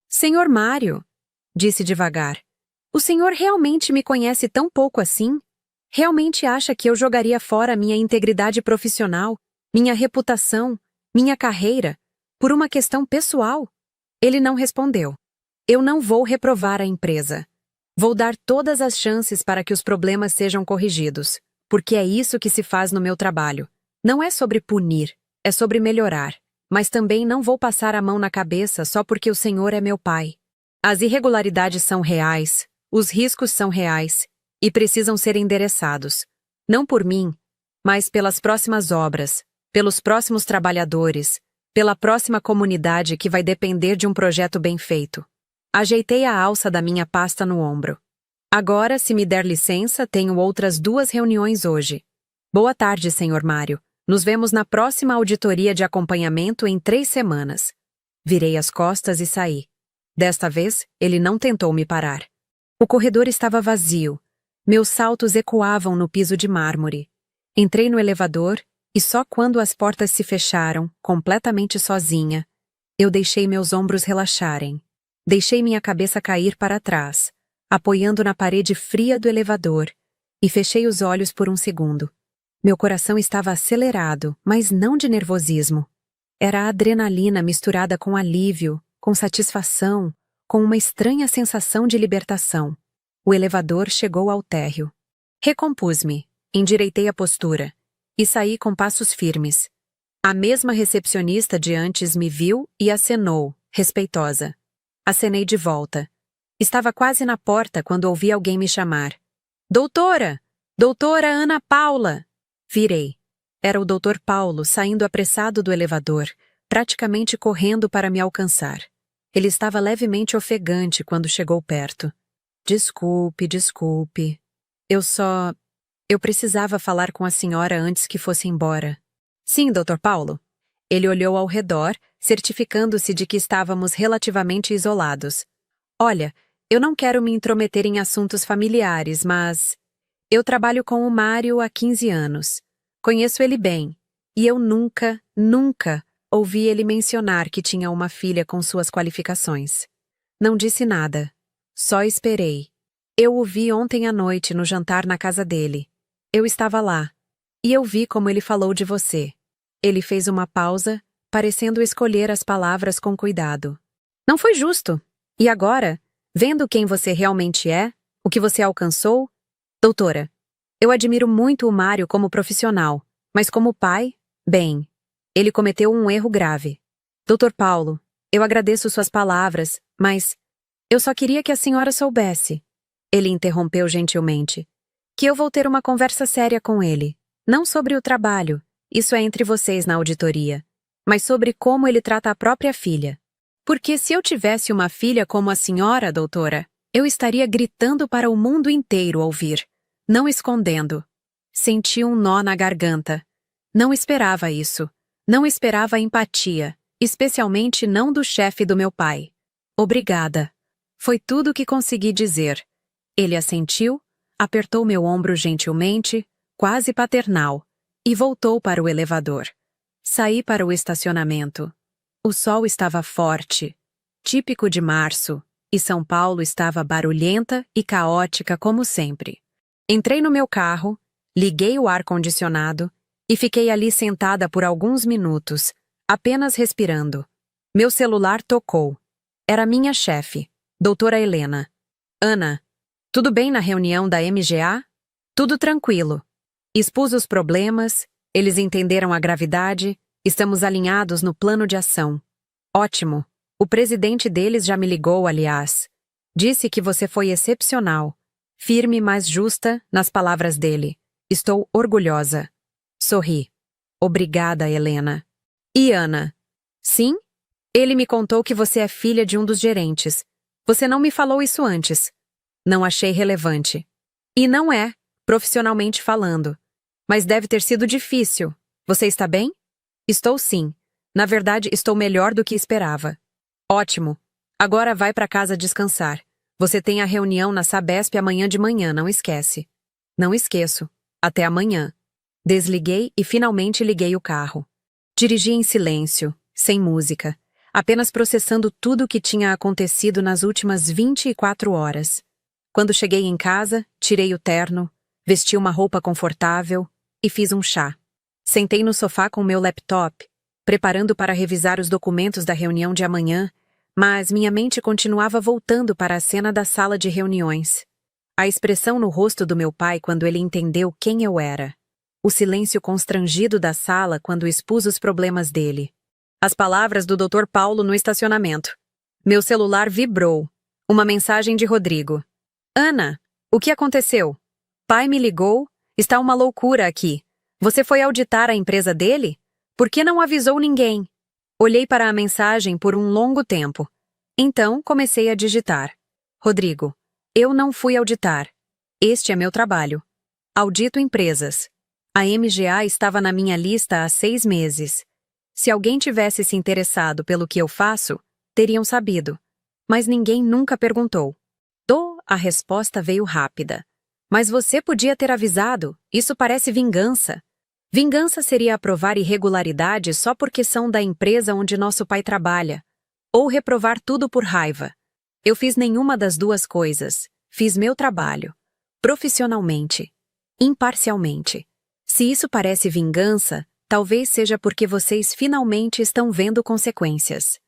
Senhor Mário, disse devagar, o senhor realmente me conhece tão pouco assim? Realmente acha que eu jogaria fora minha integridade profissional, minha reputação, minha carreira, por uma questão pessoal? Ele não respondeu. Eu não vou reprovar a empresa. Vou dar todas as chances para que os problemas sejam corrigidos, porque é isso que se faz no meu trabalho. Não é sobre punir, é sobre melhorar. Mas também não vou passar a mão na cabeça só porque o senhor é meu pai. As irregularidades são reais, os riscos são reais, e precisam ser endereçados. Não por mim, mas pelas próximas obras, pelos próximos trabalhadores, pela próxima comunidade que vai depender de um projeto bem feito. Ajeitei a alça da minha pasta no ombro. Agora, se me der licença, tenho outras 2 reuniões hoje. Boa tarde, Sr. Mário. Nos vemos na próxima auditoria de acompanhamento em 3 semanas. Virei as costas e saí. Desta vez, ele não tentou me parar. O corredor estava vazio. Meus saltos ecoavam no piso de mármore. Entrei no elevador e só quando as portas se fecharam, completamente sozinha, eu deixei meus ombros relaxarem. Deixei minha cabeça cair para trás, apoiando na parede fria do elevador, e fechei os olhos por um segundo. Meu coração estava acelerado, mas não de nervosismo. Era a adrenalina misturada com alívio, com satisfação, com uma estranha sensação de libertação. O elevador chegou ao térreo. Recompus-me, endireitei a postura, e saí com passos firmes. A mesma recepcionista de antes me viu e acenou, respeitosa. Acenei de volta. Estava quase na porta quando ouvi alguém me chamar. Doutora! Doutora Ana Paula! Virei. Era o Dr. Paulo saindo apressado do elevador, praticamente correndo para me alcançar. Ele estava levemente ofegante quando chegou perto. Desculpe. Eu precisava falar com a senhora antes que fosse embora. Sim, Dr. Paulo. Ele olhou ao redor, certificando-se de que estávamos relativamente isolados. Olha, eu não quero me intrometer em assuntos familiares, mas eu trabalho com o Mário há 15 anos. Conheço ele bem, e eu nunca ouvi ele mencionar que tinha uma filha com suas qualificações. Não disse nada. Só esperei. Eu o vi ontem à noite no jantar na casa dele. Eu estava lá. E eu vi como ele falou de você. Ele fez uma pausa, parecendo escolher as palavras com cuidado. Não foi justo. E agora, vendo quem você realmente é, o que você alcançou... Doutora, eu admiro muito o Mário como profissional, mas como pai, bem, ele cometeu um erro grave. Dr. Paulo, eu agradeço suas palavras, mas eu só queria que a senhora soubesse. Ele interrompeu gentilmente. Que eu vou ter uma conversa séria com ele. Não sobre o trabalho, isso é entre vocês na auditoria, mas sobre como ele trata a própria filha. Porque se eu tivesse uma filha como a senhora, doutora, eu estaria gritando para o mundo inteiro ouvir, não escondendo. Senti um nó na garganta. Não esperava isso. Não esperava empatia, especialmente não do chefe do meu pai. Obrigada. Foi tudo o que consegui dizer. Ele assentiu, apertou meu ombro gentilmente, quase paternal, e voltou para o elevador. Saí para o estacionamento. O sol estava forte, típico de março, e São Paulo estava barulhenta e caótica como sempre. Entrei no meu carro, liguei o ar-condicionado e fiquei ali sentada por alguns minutos, apenas respirando. Meu celular tocou. Era minha chefe, doutora Helena. Ana, tudo bem na reunião da MGA? Tudo tranquilo. Expus os problemas, eles entenderam a gravidade, estamos alinhados no plano de ação. Ótimo. O presidente deles já me ligou, aliás. Disse que você foi excepcional. Firme, mas justa, nas palavras dele. Estou orgulhosa. Sorri. Obrigada, Helena. E Ana? Sim? Ele me contou que você é filha de um dos gerentes. Você não me falou isso antes. Não achei relevante. E não é, profissionalmente falando. Mas deve ter sido difícil. Você está bem? Estou sim. Na verdade, estou melhor do que esperava. Ótimo. Agora vai para casa descansar. Você tem a reunião na Sabesp amanhã de manhã, não esquece. Não esqueço. Até amanhã. Desliguei e finalmente liguei o carro. Dirigi em silêncio, sem música, apenas processando tudo o que tinha acontecido nas últimas 24 horas. Quando cheguei em casa, tirei o terno, vesti uma roupa confortável e fiz um chá. Sentei no sofá com meu laptop, preparando para revisar os documentos da reunião de amanhã, mas minha mente continuava voltando para a cena da sala de reuniões. A expressão no rosto do meu pai quando ele entendeu quem eu era. O silêncio constrangido da sala quando expus os problemas dele. As palavras do Dr. Paulo no estacionamento. Meu celular vibrou. Uma mensagem de Rodrigo. Ana, o que aconteceu? Pai me ligou. Está uma loucura aqui. Você foi auditar a empresa dele? Por que não avisou ninguém? Olhei para a mensagem por um longo tempo. Então, comecei a digitar. Rodrigo, eu não fui auditar. Este é meu trabalho. Audito empresas. A MGA estava na minha lista há 6 meses. Se alguém tivesse se interessado pelo que eu faço, teriam sabido. Mas ninguém nunca perguntou. A resposta veio rápida. Mas você podia ter avisado. Isso parece vingança. Vingança seria aprovar irregularidades só porque são da empresa onde nosso pai trabalha. Ou reprovar tudo por raiva. Eu fiz nenhuma das duas coisas. Fiz meu trabalho. Profissionalmente. Imparcialmente. Se isso parece vingança, talvez seja porque vocês finalmente estão vendo consequências.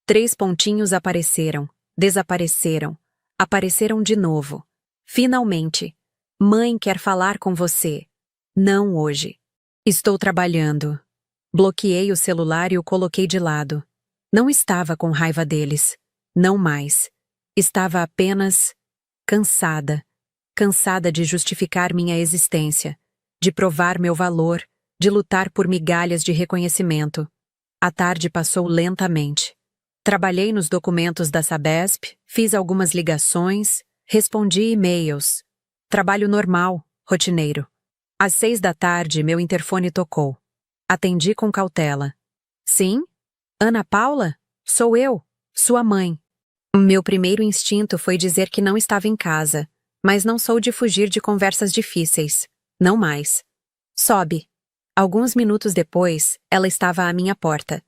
3 pontinhos apareceram, desapareceram, apareceram de novo. Finalmente. Mãe quer falar com você. Não hoje. Estou trabalhando. Bloqueei o celular e o coloquei de lado. Não estava com raiva deles. Não mais. Estava apenas cansada. Cansada de justificar minha existência, de provar meu valor, de lutar por migalhas de reconhecimento. A tarde passou lentamente. Trabalhei nos documentos da Sabesp, fiz algumas ligações, Respondi e-mails. Trabalho normal, rotineiro. Às 6 da tarde, meu interfone tocou. Atendi com cautela. Sim? Ana Paula? Sou eu, sua mãe. Meu primeiro instinto foi dizer que não estava em casa, mas não sou de fugir de conversas difíceis. Não mais. Sobe. Alguns minutos depois, ela estava à minha porta.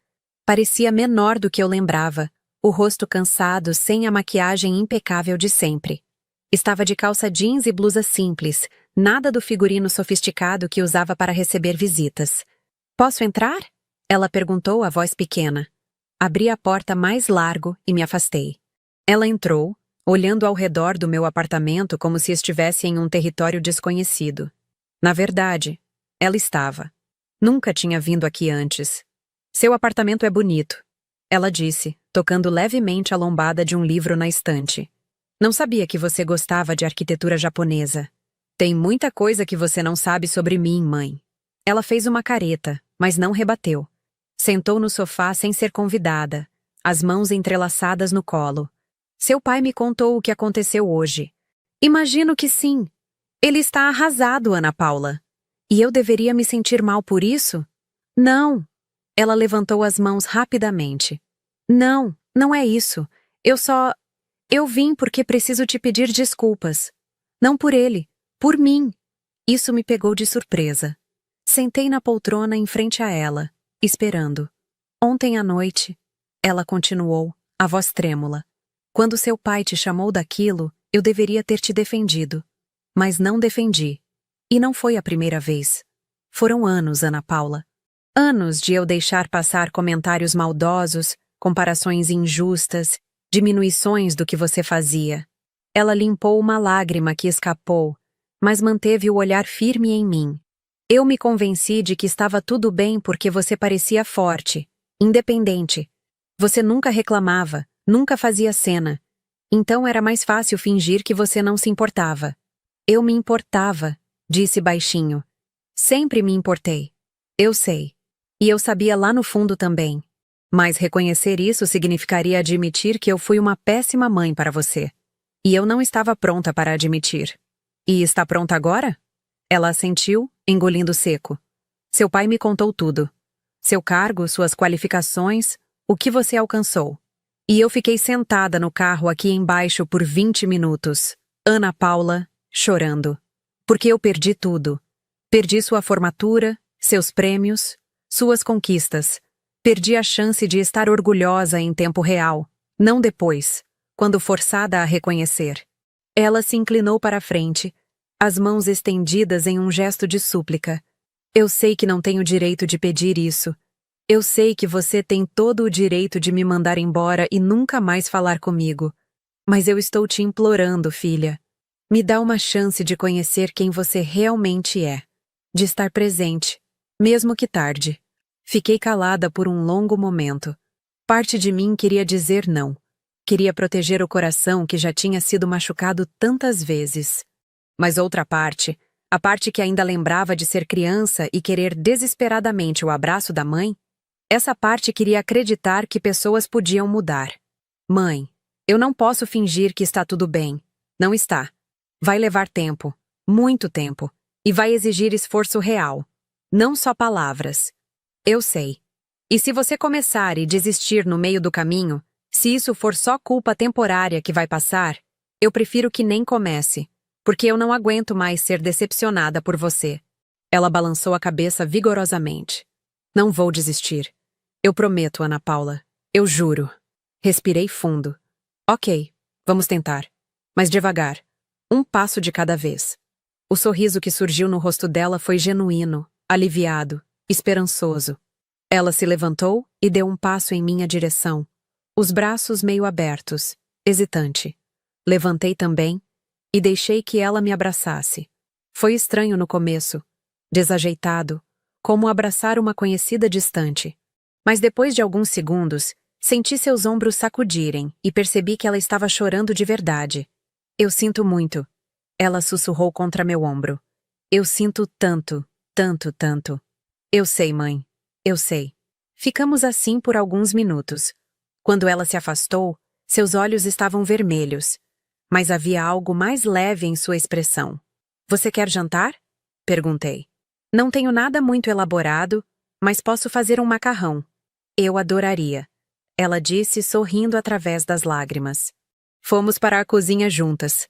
Parecia menor do que eu lembrava, o rosto cansado sem a maquiagem impecável de sempre. Estava de calça jeans e blusa simples, nada do figurino sofisticado que usava para receber visitas. Posso entrar? Ela perguntou a voz pequena. Abri a porta mais largo e me afastei. Ela entrou, olhando ao redor do meu apartamento como se estivesse em um território desconhecido. Na verdade, ela estava. Nunca tinha vindo aqui antes. Seu apartamento é bonito, ela disse, tocando levemente a lombada de um livro na estante. Não sabia que você gostava de arquitetura japonesa. Tem muita coisa que você não sabe sobre mim, mãe. Ela fez uma careta, mas não rebateu. Sentou no sofá sem ser convidada, as mãos entrelaçadas no colo. Seu pai me contou o que aconteceu hoje. Imagino que sim. Ele está arrasado, Ana Paula. E eu deveria me sentir mal por isso? Não. Ela levantou as mãos rapidamente. Não, não é isso. Eu vim porque preciso te pedir desculpas. Não por ele, por mim. Isso me pegou de surpresa. Sentei na poltrona em frente a ela, esperando. Ontem à noite, ela continuou, a voz trêmula. Quando seu pai te chamou daquilo, eu deveria ter te defendido. Mas não defendi. E não foi a primeira vez. Foram anos, Ana Paula. Anos de eu deixar passar comentários maldosos, comparações injustas, diminuições do que você fazia. Ela limpou uma lágrima que escapou, mas manteve o olhar firme em mim. Eu me convenci de que estava tudo bem porque você parecia forte, independente. Você nunca reclamava, nunca fazia cena. Então era mais fácil fingir que você não se importava. Eu me importava, disse baixinho. Sempre me importei. Eu sei. E eu sabia lá no fundo também. Mas reconhecer isso significaria admitir que eu fui uma péssima mãe para você. E eu não estava pronta para admitir. E está pronta agora? Ela assentiu, engolindo seco. Seu pai me contou tudo. Seu cargo, suas qualificações, o que você alcançou. E eu fiquei sentada no carro aqui embaixo por 20 minutos. Ana Paula, chorando. Porque eu perdi tudo. Perdi sua formatura, seus prêmios, suas conquistas. Perdi a chance de estar orgulhosa em tempo real, não depois, quando forçada a reconhecer. Ela se inclinou para a frente, as mãos estendidas em um gesto de súplica. Eu sei que não tenho direito de pedir isso. Eu sei que você tem todo o direito de me mandar embora e nunca mais falar comigo. Mas eu estou te implorando, filha. Me dá uma chance de conhecer quem você realmente é. De estar presente, mesmo que tarde. Fiquei calada por um longo momento. Parte de mim queria dizer não. Queria proteger o coração que já tinha sido machucado tantas vezes. Mas outra parte, a parte que ainda lembrava de ser criança e querer desesperadamente o abraço da mãe, essa parte queria acreditar que pessoas podiam mudar. Mãe, eu não posso fingir que está tudo bem. Não está. Vai levar tempo, muito tempo, e vai exigir esforço real. Não só palavras. Eu sei. E se você começar e desistir no meio do caminho, se isso for só culpa temporária que vai passar, eu prefiro que nem comece, porque eu não aguento mais ser decepcionada por você. Ela balançou a cabeça vigorosamente. Não vou desistir. Eu prometo, Ana Paula. Eu juro. Respirei fundo. Ok, vamos tentar. Mas devagar. Um passo de cada vez. O sorriso que surgiu no rosto dela foi genuíno, aliviado, esperançoso. Ela se levantou e deu um passo em minha direção, os braços meio abertos, hesitante. Levantei também e deixei que ela me abraçasse. Foi estranho no começo, desajeitado, como abraçar uma conhecida distante. Mas depois de alguns segundos, senti seus ombros sacudirem e percebi que ela estava chorando de verdade. Eu sinto muito. Ela sussurrou contra meu ombro. Eu sinto tanto, tanto, tanto. Eu sei, mãe. Eu sei. Ficamos assim por alguns minutos. Quando ela se afastou, seus olhos estavam vermelhos. mas havia algo mais leve em sua expressão. Você quer jantar? Perguntei. Não tenho nada muito elaborado, mas posso fazer um macarrão. Eu adoraria. Ela disse, sorrindo através das lágrimas. Fomos para a cozinha juntas.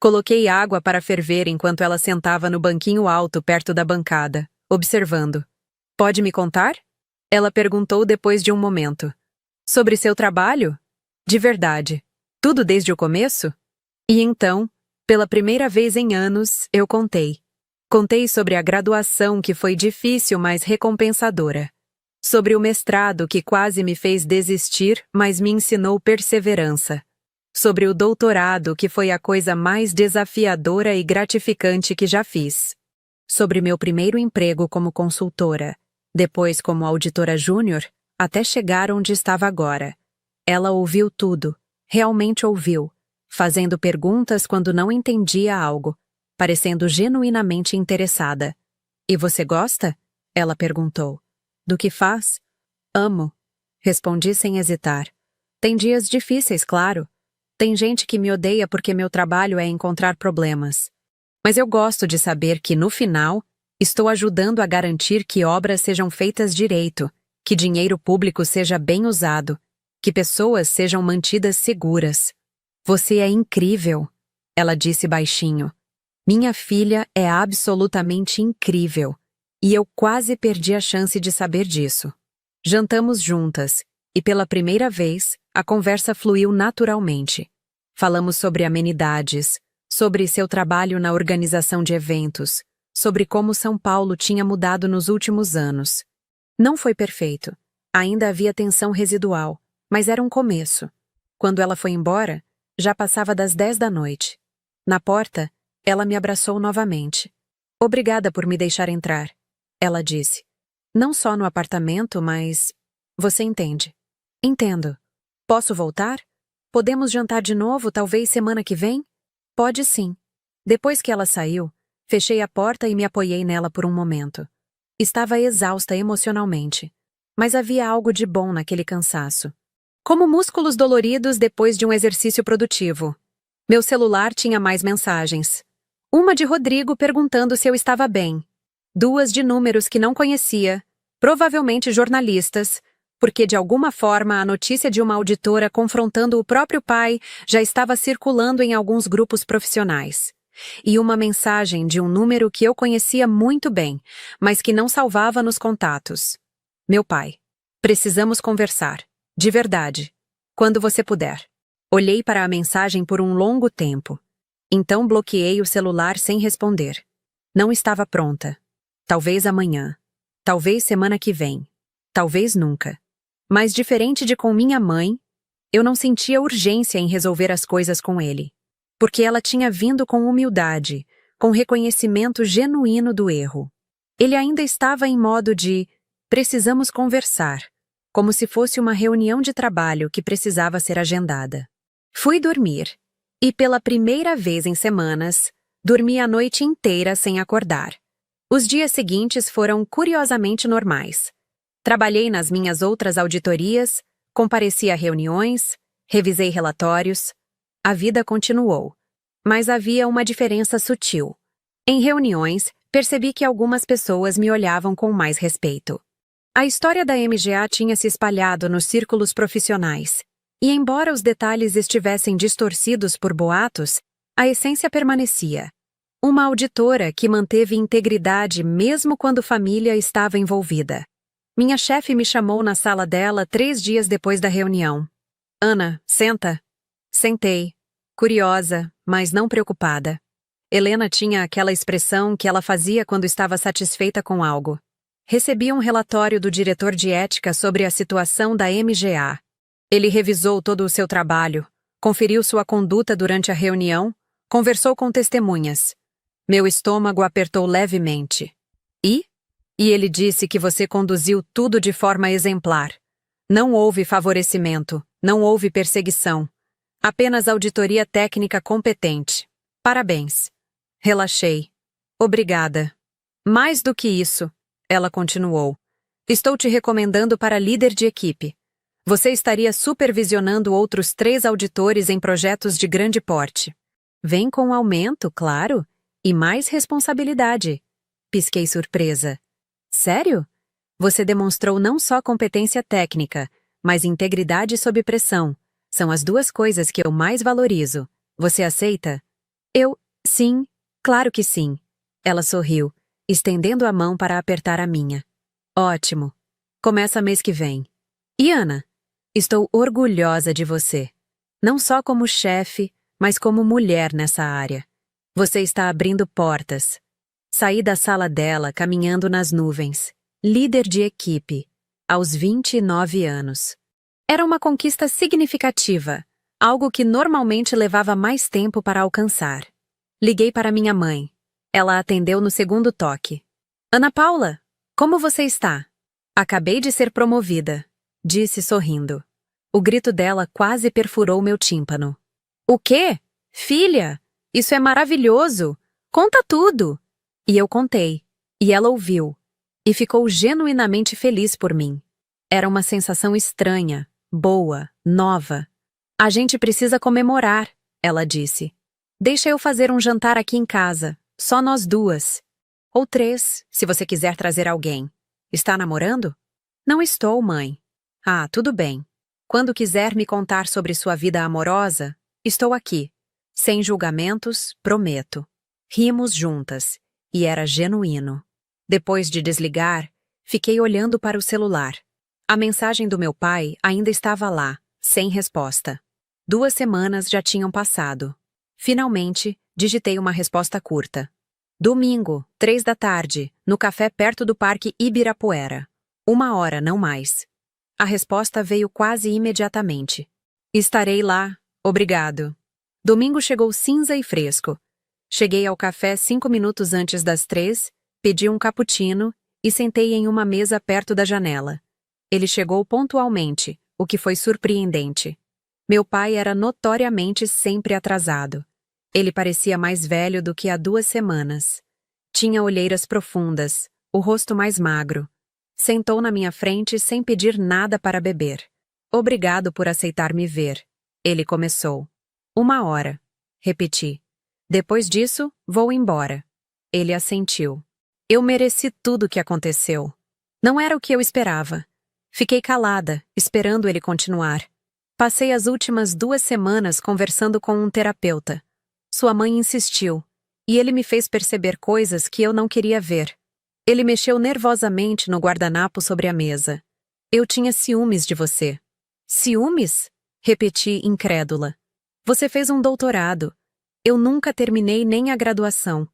Coloquei água para ferver enquanto ela sentava no banquinho alto perto da bancada, observando. Pode me contar? Ela perguntou depois de um momento. Sobre seu trabalho? De verdade. Tudo desde o começo? E então, pela primeira vez em anos, eu contei. Contei sobre a graduação que foi difícil, mas recompensadora. Sobre o mestrado que quase me fez desistir, mas me ensinou perseverança. Sobre o doutorado que foi a coisa mais desafiadora e gratificante que já fiz. Sobre meu primeiro emprego como consultora, depois como auditora júnior, até chegar onde estava agora. Ela ouviu tudo, realmente ouviu, fazendo perguntas quando não entendia algo, parecendo genuinamente interessada. E você gosta? Ela perguntou. Do que faz? Amo. Respondi sem hesitar. Tem dias difíceis, claro. Tem gente que me odeia porque meu trabalho é encontrar problemas. Mas eu gosto de saber que, no final, estou ajudando a garantir que obras sejam feitas direito, que dinheiro público seja bem usado, que pessoas sejam mantidas seguras. Você é incrível, ela disse baixinho. Minha filha é absolutamente incrível, e eu quase perdi a chance de saber disso. Jantamos juntas, e pela primeira vez, a conversa fluiu naturalmente. Falamos sobre amenidades, sobre seu trabalho na organização de eventos, sobre como São Paulo tinha mudado nos últimos anos. Não foi perfeito. Ainda havia tensão residual, mas era um começo. Quando ela foi embora, já passava das 10 da noite. Na porta, ela me abraçou novamente. Obrigada por me deixar entrar, ela disse. Não só no apartamento, mas... Você entende. Entendo. Posso voltar? Podemos jantar de novo, talvez semana que vem? Pode sim. Depois que ela saiu, fechei a porta e me apoiei nela por um momento. Estava exausta emocionalmente, mas havia algo de bom naquele cansaço. Como músculos doloridos depois de um exercício produtivo. Meu celular tinha mais mensagens. Uma de Rodrigo perguntando se eu estava bem. 2 de números que não conhecia, provavelmente jornalistas, porque de alguma forma a notícia de uma auditora confrontando o próprio pai já estava circulando em alguns grupos profissionais. E uma mensagem de um número que eu conhecia muito bem, mas que não salvava nos contatos. Meu pai. Precisamos conversar. De verdade. Quando você puder. Olhei para a mensagem por um longo tempo. Então bloqueei o celular sem responder. Não estava pronta. Talvez amanhã. Talvez semana que vem. Talvez nunca. Mas diferente de com minha mãe, eu não sentia urgência em resolver as coisas com ele. Porque ela tinha vindo com humildade, com reconhecimento genuíno do erro. Ele ainda estava em modo de precisamos conversar, como se fosse uma reunião de trabalho que precisava ser agendada. Fui dormir, e pela primeira vez em semanas, dormi a noite inteira sem acordar. Os dias seguintes foram curiosamente normais. Trabalhei nas minhas outras auditorias, compareci a reuniões, revisei relatórios. A vida continuou. Mas havia uma diferença sutil. Em reuniões, percebi que algumas pessoas me olhavam com mais respeito. A história da MGA tinha se espalhado nos círculos profissionais. E embora os detalhes estivessem distorcidos por boatos, a essência permanecia. Uma auditora que manteve integridade mesmo quando família estava envolvida. Minha chefe me chamou na sala dela 3 dias depois da reunião. Ana, senta. Sentei, curiosa, mas não preocupada. Helena tinha aquela expressão que ela fazia quando estava satisfeita com algo. Recebi um relatório do diretor de ética sobre a situação da MGA. Ele revisou todo o seu trabalho, conferiu sua conduta durante a reunião, conversou com testemunhas. Meu estômago apertou levemente. E ele disse que você conduziu tudo de forma exemplar. Não houve favorecimento, não houve perseguição. Apenas auditoria técnica competente. Parabéns. Relaxei. Obrigada. Mais do que isso, ela continuou. Estou te recomendando para líder de equipe. Você estaria supervisionando outros 3 auditores em projetos de grande porte. Vem com aumento, claro, e mais responsabilidade. Pisquei surpresa. Sério? Você demonstrou não só competência técnica, mas integridade sob pressão. São as duas coisas que eu mais valorizo. Você aceita? Sim, claro que sim. Ela sorriu, estendendo a mão para apertar a minha. Ótimo. Começa mês que vem. E Ana, estou orgulhosa de você. Não só como chefe, mas como mulher nessa área. Você está abrindo portas. Saí da sala dela caminhando nas nuvens. Líder de equipe, aos 29 anos. Era uma conquista significativa, algo que normalmente levava mais tempo para alcançar. Liguei para minha mãe. Ela atendeu no segundo toque. Ana Paula, como você está? Acabei de ser promovida, disse sorrindo. O grito dela quase perfurou meu tímpano. O quê? Filha? Isso é maravilhoso! Conta tudo! E eu contei, e ela ouviu, e ficou genuinamente feliz por mim. Era uma sensação estranha, boa, nova. A gente precisa comemorar, ela disse. Deixa eu fazer um jantar aqui em casa, só nós duas. Ou 3, se você quiser trazer alguém. Está namorando? Não estou, mãe. Ah, tudo bem. Quando quiser me contar sobre sua vida amorosa, estou aqui. Sem julgamentos, prometo. Rimos juntas, e era genuíno. Depois de desligar, fiquei olhando para o celular. A mensagem do meu pai ainda estava lá, sem resposta. 2 semanas já tinham passado. Finalmente, digitei uma resposta curta. Domingo, 3 da tarde, no café perto do Parque Ibirapuera. 1 hora, não mais. A resposta veio quase imediatamente. Estarei lá, obrigado. Domingo chegou cinza e fresco. Cheguei ao café 5 minutos antes das 3, pedi um cappuccino e sentei em uma mesa perto da janela. Ele chegou pontualmente, o que foi surpreendente. Meu pai era notoriamente sempre atrasado. Ele parecia mais velho do que há 2 semanas. Tinha olheiras profundas, o rosto mais magro. Sentou na minha frente sem pedir nada para beber. Obrigado por aceitar me ver. Ele começou. 1 hora. Repeti. Depois disso, vou embora. Ele assentiu. Eu mereci tudo o que aconteceu. Não era o que eu esperava. Fiquei calada, esperando ele continuar. Passei as últimas 2 semanas conversando com um terapeuta. Sua mãe insistiu, e ele me fez perceber coisas que eu não queria ver. Ele mexeu nervosamente no guardanapo sobre a mesa. Eu tinha ciúmes de você. Ciúmes? Repeti, incrédula. Você fez um doutorado. Eu nunca terminei nem a graduação.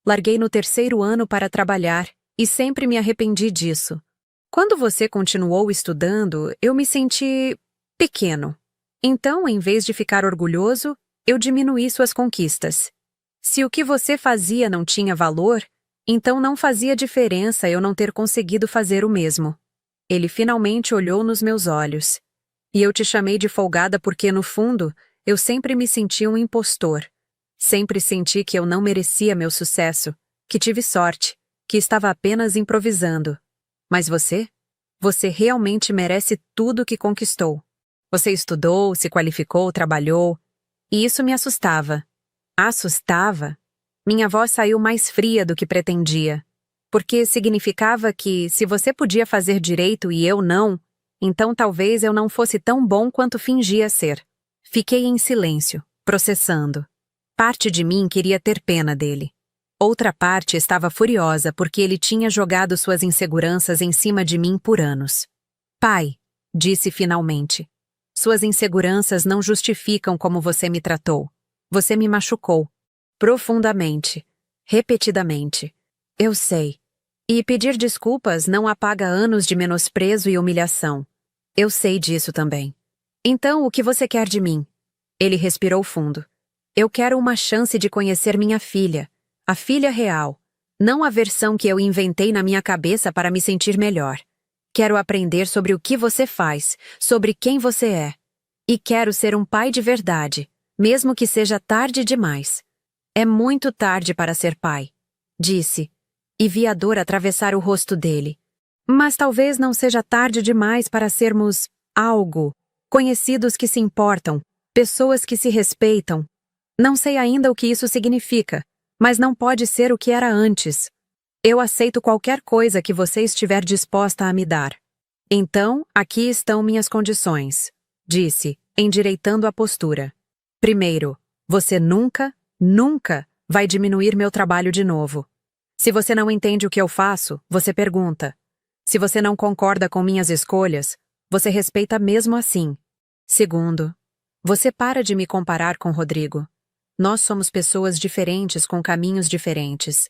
Larguei no 3º ano para trabalhar, e sempre me arrependi disso. Quando você continuou estudando, eu me senti pequeno. Então, em vez de ficar orgulhoso, eu diminuí suas conquistas. Se o que você fazia não tinha valor, então não fazia diferença eu não ter conseguido fazer o mesmo. Ele finalmente olhou nos meus olhos. E eu te chamei de folgada porque, no fundo, eu sempre me senti um impostor. Sempre senti que eu não merecia meu sucesso, que tive sorte, que estava apenas improvisando. Mas você? Você realmente merece tudo o que conquistou. Você estudou, se qualificou, trabalhou. E isso me assustava. Assustava? Minha voz saiu mais fria do que pretendia. Porque significava que, se você podia fazer direito e eu não, então talvez eu não fosse tão bom quanto fingia ser. Fiquei em silêncio, processando. Parte de mim queria ter pena dele. Outra parte estava furiosa porque ele tinha jogado suas inseguranças em cima de mim por anos. Pai, disse finalmente, suas inseguranças não justificam como você me tratou. Você me machucou. Profundamente. Repetidamente. Eu sei. E pedir desculpas não apaga anos de menosprezo e humilhação. Eu sei disso também. Então, o que você quer de mim? Ele respirou fundo. Eu quero uma chance de conhecer minha filha, a filha real, não a versão que eu inventei na minha cabeça para me sentir melhor. Quero aprender sobre o que você faz, sobre quem você é. E quero ser um pai de verdade, mesmo que seja tarde demais. É muito tarde para ser pai, disse, e vi a dor atravessar o rosto dele. Mas talvez não seja tarde demais para sermos algo, conhecidos que se importam, pessoas que se respeitam. Não sei ainda o que isso significa, mas não pode ser o que era antes. Eu aceito qualquer coisa que você estiver disposta a me dar. Então, aqui estão minhas condições, disse, endireitando a postura. Primeiro, você nunca, nunca vai diminuir meu trabalho de novo. Se você não entende o que eu faço, você pergunta. Se você não concorda com minhas escolhas, você respeita mesmo assim. Segundo, você para de me comparar com Rodrigo. Nós somos pessoas diferentes com caminhos diferentes.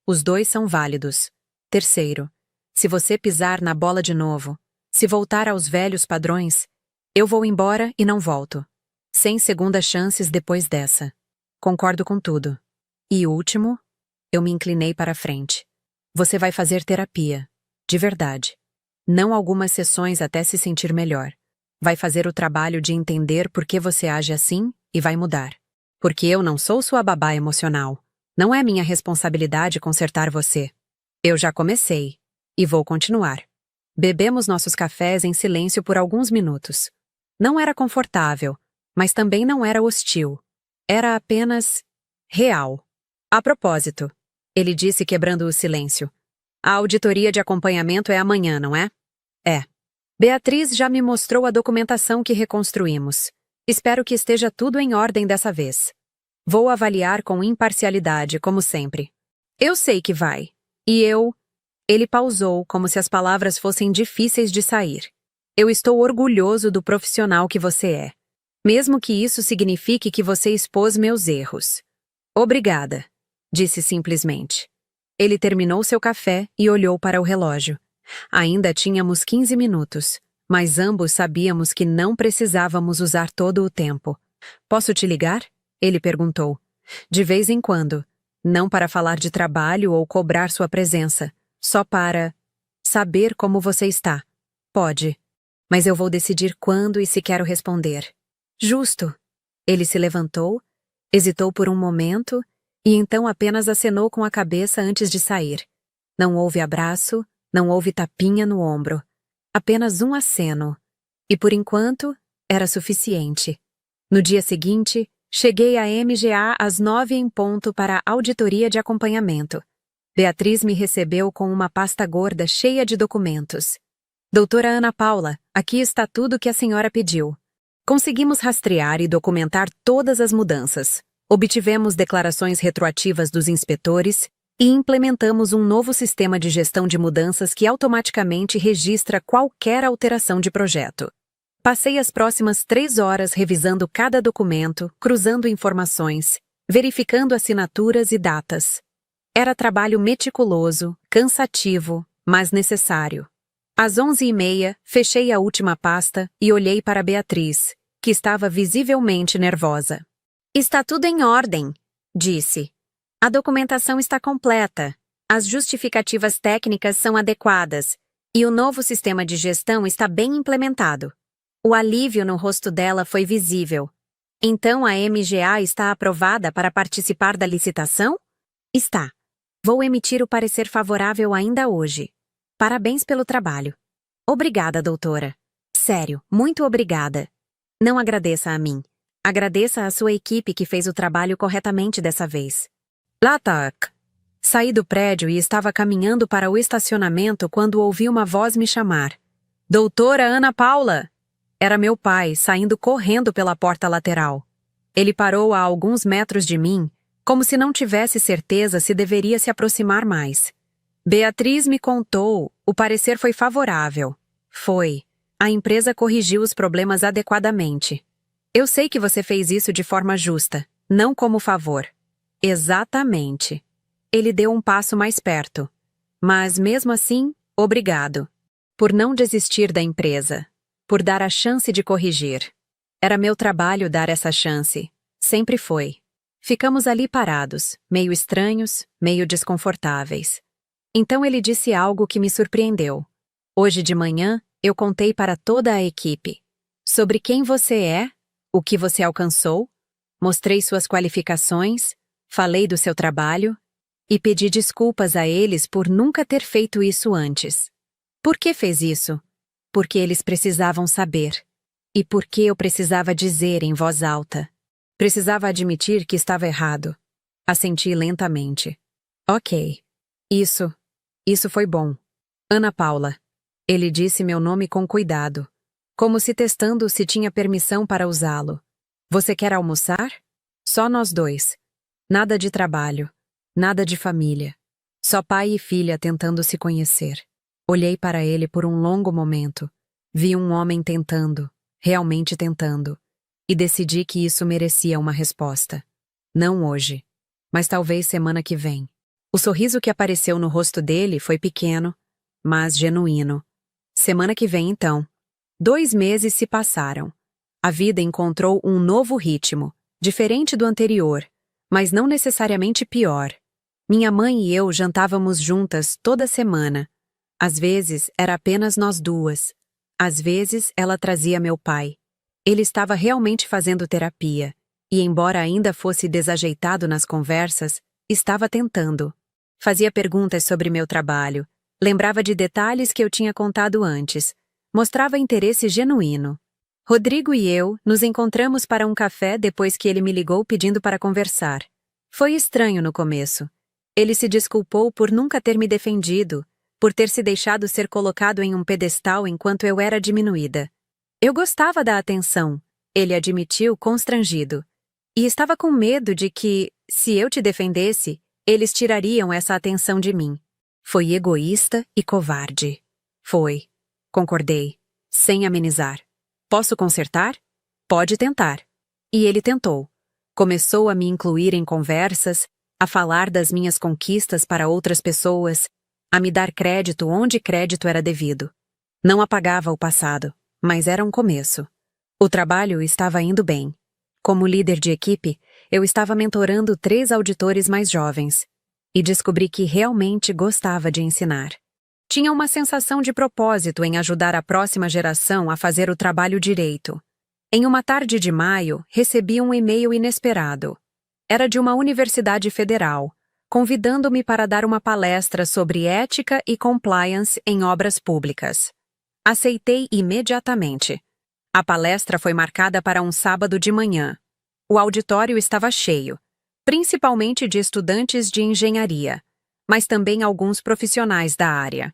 Os dois são válidos. Terceiro, se você pisar na bola de novo, se voltar aos velhos padrões, eu vou embora e não volto. Sem segundas chances depois dessa. Concordo com tudo. E último, eu me inclinei para a frente. Você vai fazer terapia. De verdade. Não algumas sessões até se sentir melhor. Vai fazer o trabalho de entender por que você age assim e vai mudar. Porque eu não sou sua babá emocional. Não é minha responsabilidade consertar você. Eu já comecei. E vou continuar. Bebemos nossos cafés em silêncio por alguns minutos. Não era confortável, mas também não era hostil. Era apenas real. A propósito, ele disse quebrando o silêncio. A auditoria de acompanhamento é amanhã, não é? É. Beatriz já me mostrou a documentação que reconstruímos. Espero que esteja tudo em ordem dessa vez. Vou avaliar com imparcialidade, como sempre. Eu sei que vai. E eu... Ele pausou, como se as palavras fossem difíceis de sair. Eu estou orgulhoso do profissional que você é. Mesmo que isso signifique que você expôs meus erros. Obrigada, disse simplesmente. Ele terminou seu café e olhou para o relógio. Ainda tínhamos 15 minutos, mas ambos sabíamos que não precisávamos usar todo o tempo. Posso te ligar? Ele perguntou. De vez em quando. Não para falar de trabalho ou cobrar sua presença. Só para saber como você está. Pode. Mas eu vou decidir quando e se quero responder. Justo. Ele se levantou, hesitou por um momento e então apenas acenou com a cabeça antes de sair. Não houve abraço, não houve tapinha no ombro. Apenas um aceno. E por enquanto, era suficiente. No dia seguinte, cheguei à MGA às 9 em ponto para a auditoria de acompanhamento. Beatriz me recebeu com uma pasta gorda cheia de documentos. Doutora Ana Paula, aqui está tudo o que a senhora pediu. Conseguimos rastrear e documentar todas as mudanças. Obtivemos declarações retroativas dos inspetores e implementamos um novo sistema de gestão de mudanças que automaticamente registra qualquer alteração de projeto. Passei as próximas 3 horas revisando cada documento, cruzando informações, verificando assinaturas e datas. Era trabalho meticuloso, cansativo, mas necessário. Às 11h30, fechei a última pasta e olhei para Beatriz, que estava visivelmente nervosa. Está tudo em ordem, disse. A documentação está completa, as justificativas técnicas são adequadas e o novo sistema de gestão está bem implementado. O alívio no rosto dela foi visível. Então a MGA está aprovada para participar da licitação? Está. Vou emitir o parecer favorável ainda hoje. Parabéns pelo trabalho. Obrigada, doutora. Sério, muito obrigada. Não agradeça a mim. Agradeça à sua equipe que fez o trabalho corretamente dessa vez. Latak. Saí do prédio e estava caminhando para o estacionamento quando ouvi uma voz me chamar. Doutora Ana Paula! Era meu pai, saindo correndo pela porta lateral. Ele parou a alguns metros de mim, como se não tivesse certeza se deveria se aproximar mais. Beatriz me contou, o parecer foi favorável. Foi. A empresa corrigiu os problemas adequadamente. Eu sei que você fez isso de forma justa, não como favor. Exatamente. Ele deu um passo mais perto. Mas, mesmo assim, obrigado. Por não desistir da empresa. Por dar a chance de corrigir. Era meu trabalho dar essa chance. Sempre foi. Ficamos ali parados, meio estranhos, meio desconfortáveis. Então ele disse algo que me surpreendeu. Hoje de manhã, eu contei para toda a equipe. Sobre quem você é, o que você alcançou, mostrei suas qualificações, falei do seu trabalho e pedi desculpas a eles por nunca ter feito isso antes. Por que fez isso? Porque eles precisavam saber. E porque eu precisava dizer em voz alta. Precisava admitir que estava errado. Assenti lentamente. Ok. Isso foi bom. Ana Paula. Ele disse meu nome com cuidado, como se testando se tinha permissão para usá-lo. Você quer almoçar? Só nós dois. Nada de trabalho. Nada de família. Só pai e filha tentando se conhecer. Olhei para ele por um longo momento. Vi um homem tentando, realmente tentando, e decidi que isso merecia uma resposta. Não hoje, mas talvez semana que vem. O sorriso que apareceu no rosto dele foi pequeno, mas genuíno. Semana que vem, então. 2 meses se passaram. A vida encontrou um novo ritmo, diferente do anterior, mas não necessariamente pior. Minha mãe e eu jantávamos juntas toda semana. Às vezes, era apenas nós duas. Às vezes, ela trazia meu pai. Ele estava realmente fazendo terapia, e embora ainda fosse desajeitado nas conversas, estava tentando. Fazia perguntas sobre meu trabalho, lembrava de detalhes que eu tinha contado antes, mostrava interesse genuíno. Rodrigo e eu nos encontramos para um café depois que ele me ligou pedindo para conversar. Foi estranho no começo. Ele se desculpou por nunca ter me defendido, por ter se deixado ser colocado em um pedestal enquanto eu era diminuída. Eu gostava da atenção, ele admitiu constrangido. E estava com medo de que, se eu te defendesse, eles tirariam essa atenção de mim. Foi egoísta e covarde. Foi. Concordei, sem amenizar. Posso consertar? Pode tentar. E ele tentou. Começou a me incluir em conversas, a falar das minhas conquistas para outras pessoas, a me dar crédito onde crédito era devido. Não apagava o passado, mas era um começo. O trabalho estava indo bem. Como líder de equipe, eu estava mentorando 3 auditores mais jovens. E descobri que realmente gostava de ensinar. Tinha uma sensação de propósito em ajudar a próxima geração a fazer o trabalho direito. Em uma tarde de maio, recebi um e-mail inesperado. Era de uma universidade federal, convidando-me para dar uma palestra sobre ética e compliance em obras públicas. Aceitei imediatamente. A palestra foi marcada para um sábado de manhã. O auditório estava cheio, principalmente de estudantes de engenharia, mas também alguns profissionais da área.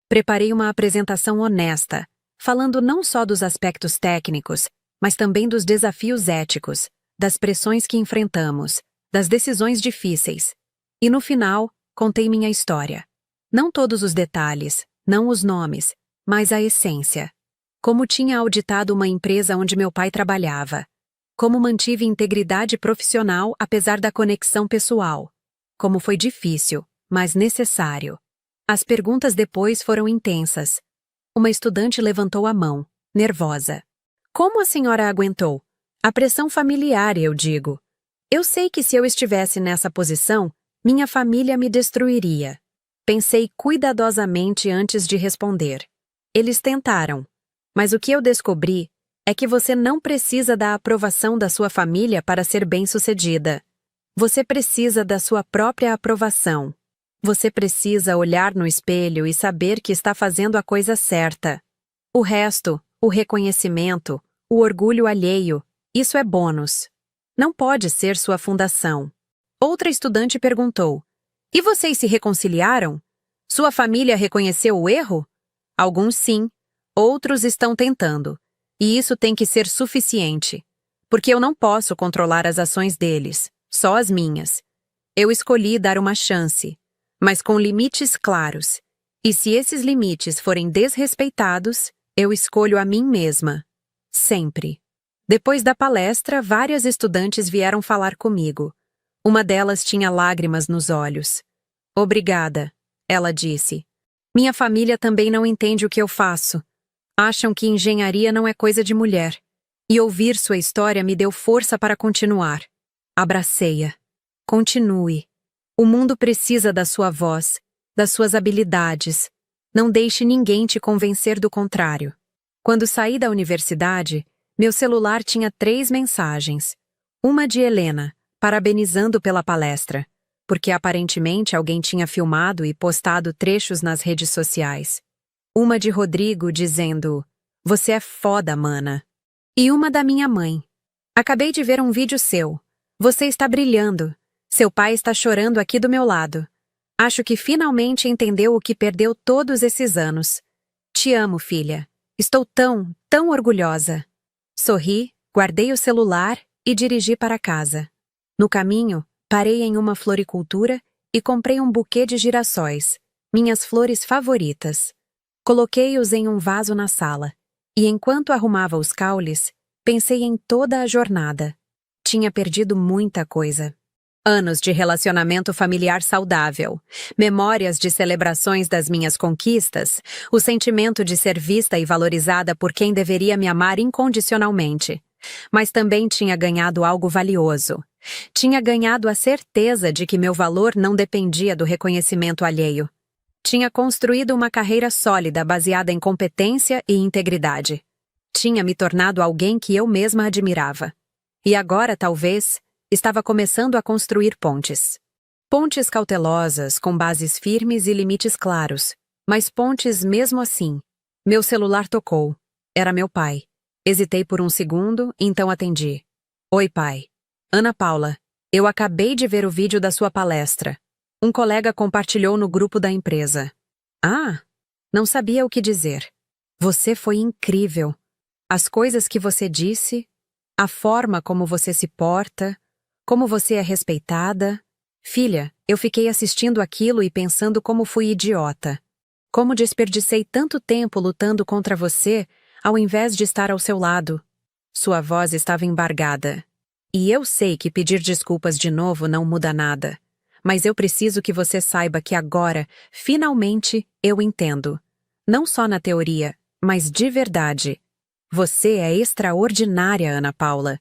Preparei uma apresentação honesta, falando não só dos aspectos técnicos, mas também dos desafios éticos, das pressões que enfrentamos, das decisões difíceis. E no final, contei minha história. Não todos os detalhes, não os nomes, mas a essência. Como tinha auditado uma empresa onde meu pai trabalhava. Como mantive integridade profissional apesar da conexão pessoal. Como foi difícil, mas necessário. As perguntas depois foram intensas. Uma estudante levantou a mão, nervosa. Como a senhora aguentou? A pressão familiar, eu digo. Eu sei que se eu estivesse nessa posição, minha família me destruiria. Pensei cuidadosamente antes de responder. Eles tentaram. Mas o que eu descobri é que você não precisa da aprovação da sua família para ser bem-sucedida. Você precisa da sua própria aprovação. Você precisa olhar no espelho e saber que está fazendo a coisa certa. O resto, o reconhecimento, o orgulho alheio, isso é bônus. Não pode ser sua fundação. Outra estudante perguntou: e vocês se reconciliaram? Sua família reconheceu o erro? Alguns sim, outros estão tentando. E isso tem que ser suficiente. Porque eu não posso controlar as ações deles, só as minhas. Eu escolhi dar uma chance, mas com limites claros. E se esses limites forem desrespeitados, eu escolho a mim mesma. Sempre. Depois da palestra, várias estudantes vieram falar comigo. Uma delas tinha lágrimas nos olhos. Obrigada, ela disse. Minha família também não entende o que eu faço. Acham que engenharia não é coisa de mulher. E ouvir sua história me deu força para continuar. Abracei-a. Continue. O mundo precisa da sua voz, das suas habilidades. Não deixe ninguém te convencer do contrário. Quando saí da universidade, meu celular tinha 3 mensagens. Uma de Helena, parabenizando pela palestra, porque aparentemente alguém tinha filmado e postado trechos nas redes sociais. Uma de Rodrigo dizendo: "Você é foda, mana." E uma da minha mãe: Acabei de ver um vídeo seu. Você está brilhando. Seu pai está chorando aqui do meu lado. Acho que finalmente entendeu o que perdeu todos esses anos. Te amo, filha. Estou tão orgulhosa. Sorri, guardei o celular e dirigi para casa. No caminho, parei em uma floricultura e comprei um buquê de girassóis, minhas flores favoritas. Coloquei-os em um vaso na sala, e enquanto arrumava os caules, pensei em toda a jornada. Tinha perdido muita coisa. Anos de relacionamento familiar saudável, memórias de celebrações das minhas conquistas, o sentimento de ser vista e valorizada por quem deveria me amar incondicionalmente. Mas também tinha ganhado algo valioso. Tinha ganhado a certeza de que meu valor não dependia do reconhecimento alheio. Tinha construído uma carreira sólida baseada em competência e integridade. Tinha me tornado alguém que eu mesma admirava. E agora, talvez, estava começando a construir pontes. Pontes cautelosas, com bases firmes e limites claros, mas pontes mesmo assim. Meu celular tocou. Era meu pai. Hesitei por um segundo, então atendi. Oi, pai. Ana Paula, eu acabei de ver o vídeo da sua palestra. Um colega compartilhou no grupo da empresa. Ah, não sabia o que dizer. Você foi incrível. As coisas que você disse, a forma como você se porta, como você é respeitada. Filha, eu fiquei assistindo aquilo e pensando como fui idiota. Como desperdicei tanto tempo lutando contra você, ao invés de estar ao seu lado. Sua voz estava embargada. E eu sei que pedir desculpas de novo não muda nada. Mas eu preciso que você saiba que agora, finalmente, eu entendo. Não só na teoria, mas de verdade. Você é extraordinária, Ana Paula.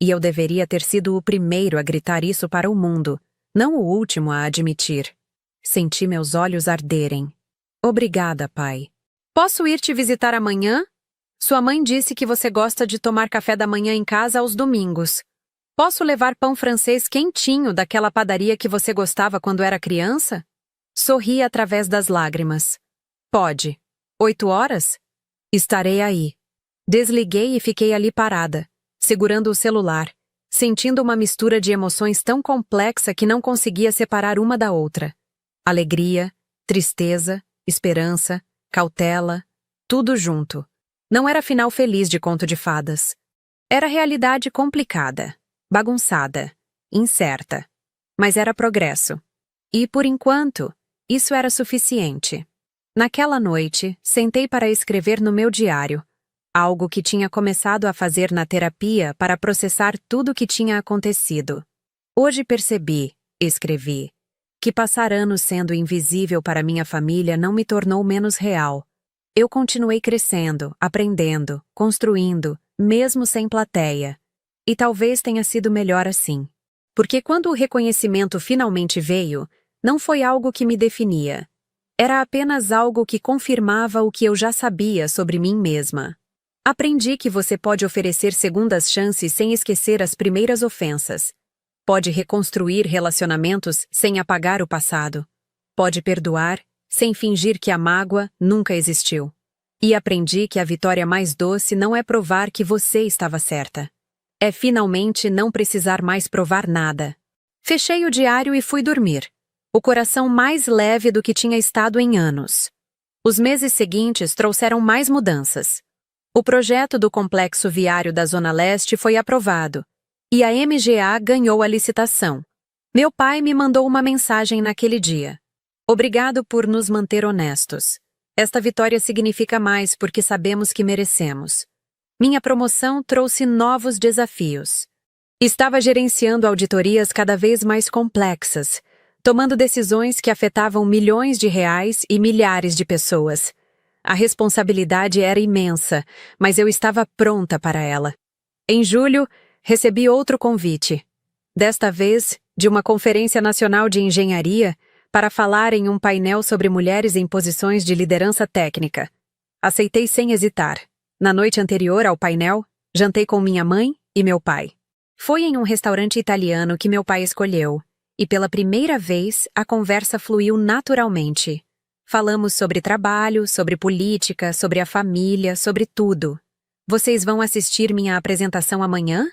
E eu deveria ter sido o primeiro a gritar isso para o mundo, não o último a admitir. Senti meus olhos arderem. Obrigada, pai. Posso ir te visitar amanhã? Sua mãe disse que você gosta de tomar café da manhã em casa aos domingos. Posso levar pão francês quentinho daquela padaria que você gostava quando era criança? Sorri através das lágrimas. Pode. 8 horas? Estarei aí. Desliguei e fiquei ali parada, segurando o celular, sentindo uma mistura de emoções tão complexa que não conseguia separar uma da outra. Alegria, tristeza, esperança, cautela, tudo junto. Não era final feliz de conto de fadas. Era realidade complicada, bagunçada, incerta. Mas era progresso. E, por enquanto, isso era suficiente. Naquela noite, sentei para escrever no meu diário, algo que tinha começado a fazer na terapia para processar tudo o que tinha acontecido. Hoje percebi, escrevi, que passar anos sendo invisível para minha família não me tornou menos real. Eu continuei crescendo, aprendendo, construindo, mesmo sem plateia. E talvez tenha sido melhor assim. Porque quando o reconhecimento finalmente veio, não foi algo que me definia. Era apenas algo que confirmava o que eu já sabia sobre mim mesma. Aprendi que você pode oferecer segundas chances sem esquecer as primeiras ofensas. Pode reconstruir relacionamentos sem apagar o passado. Pode perdoar sem fingir que a mágoa nunca existiu. E aprendi que a vitória mais doce não é provar que você estava certa. É finalmente não precisar mais provar nada. Fechei o diário e fui dormir, o coração mais leve do que tinha estado em anos. Os meses seguintes trouxeram mais mudanças. O projeto do complexo viário da Zona Leste foi aprovado, e a MGA ganhou a licitação. Meu pai me mandou uma mensagem naquele dia. Obrigado por nos manter honestos. Esta vitória significa mais porque sabemos que merecemos. Minha promoção trouxe novos desafios. Estava gerenciando auditorias cada vez mais complexas, tomando decisões que afetavam milhões de reais e milhares de pessoas. A responsabilidade era imensa, mas eu estava pronta para ela. Em julho, recebi outro convite. Desta vez, de uma Conferência Nacional de Engenharia, para falar em um painel sobre mulheres em posições de liderança técnica. Aceitei sem hesitar. Na noite anterior ao painel, jantei com minha mãe e meu pai. Foi em um restaurante italiano que meu pai escolheu, e pela primeira vez a conversa fluiu naturalmente. Falamos sobre trabalho, sobre política, sobre a família, sobre tudo. Vocês vão assistir minha apresentação amanhã?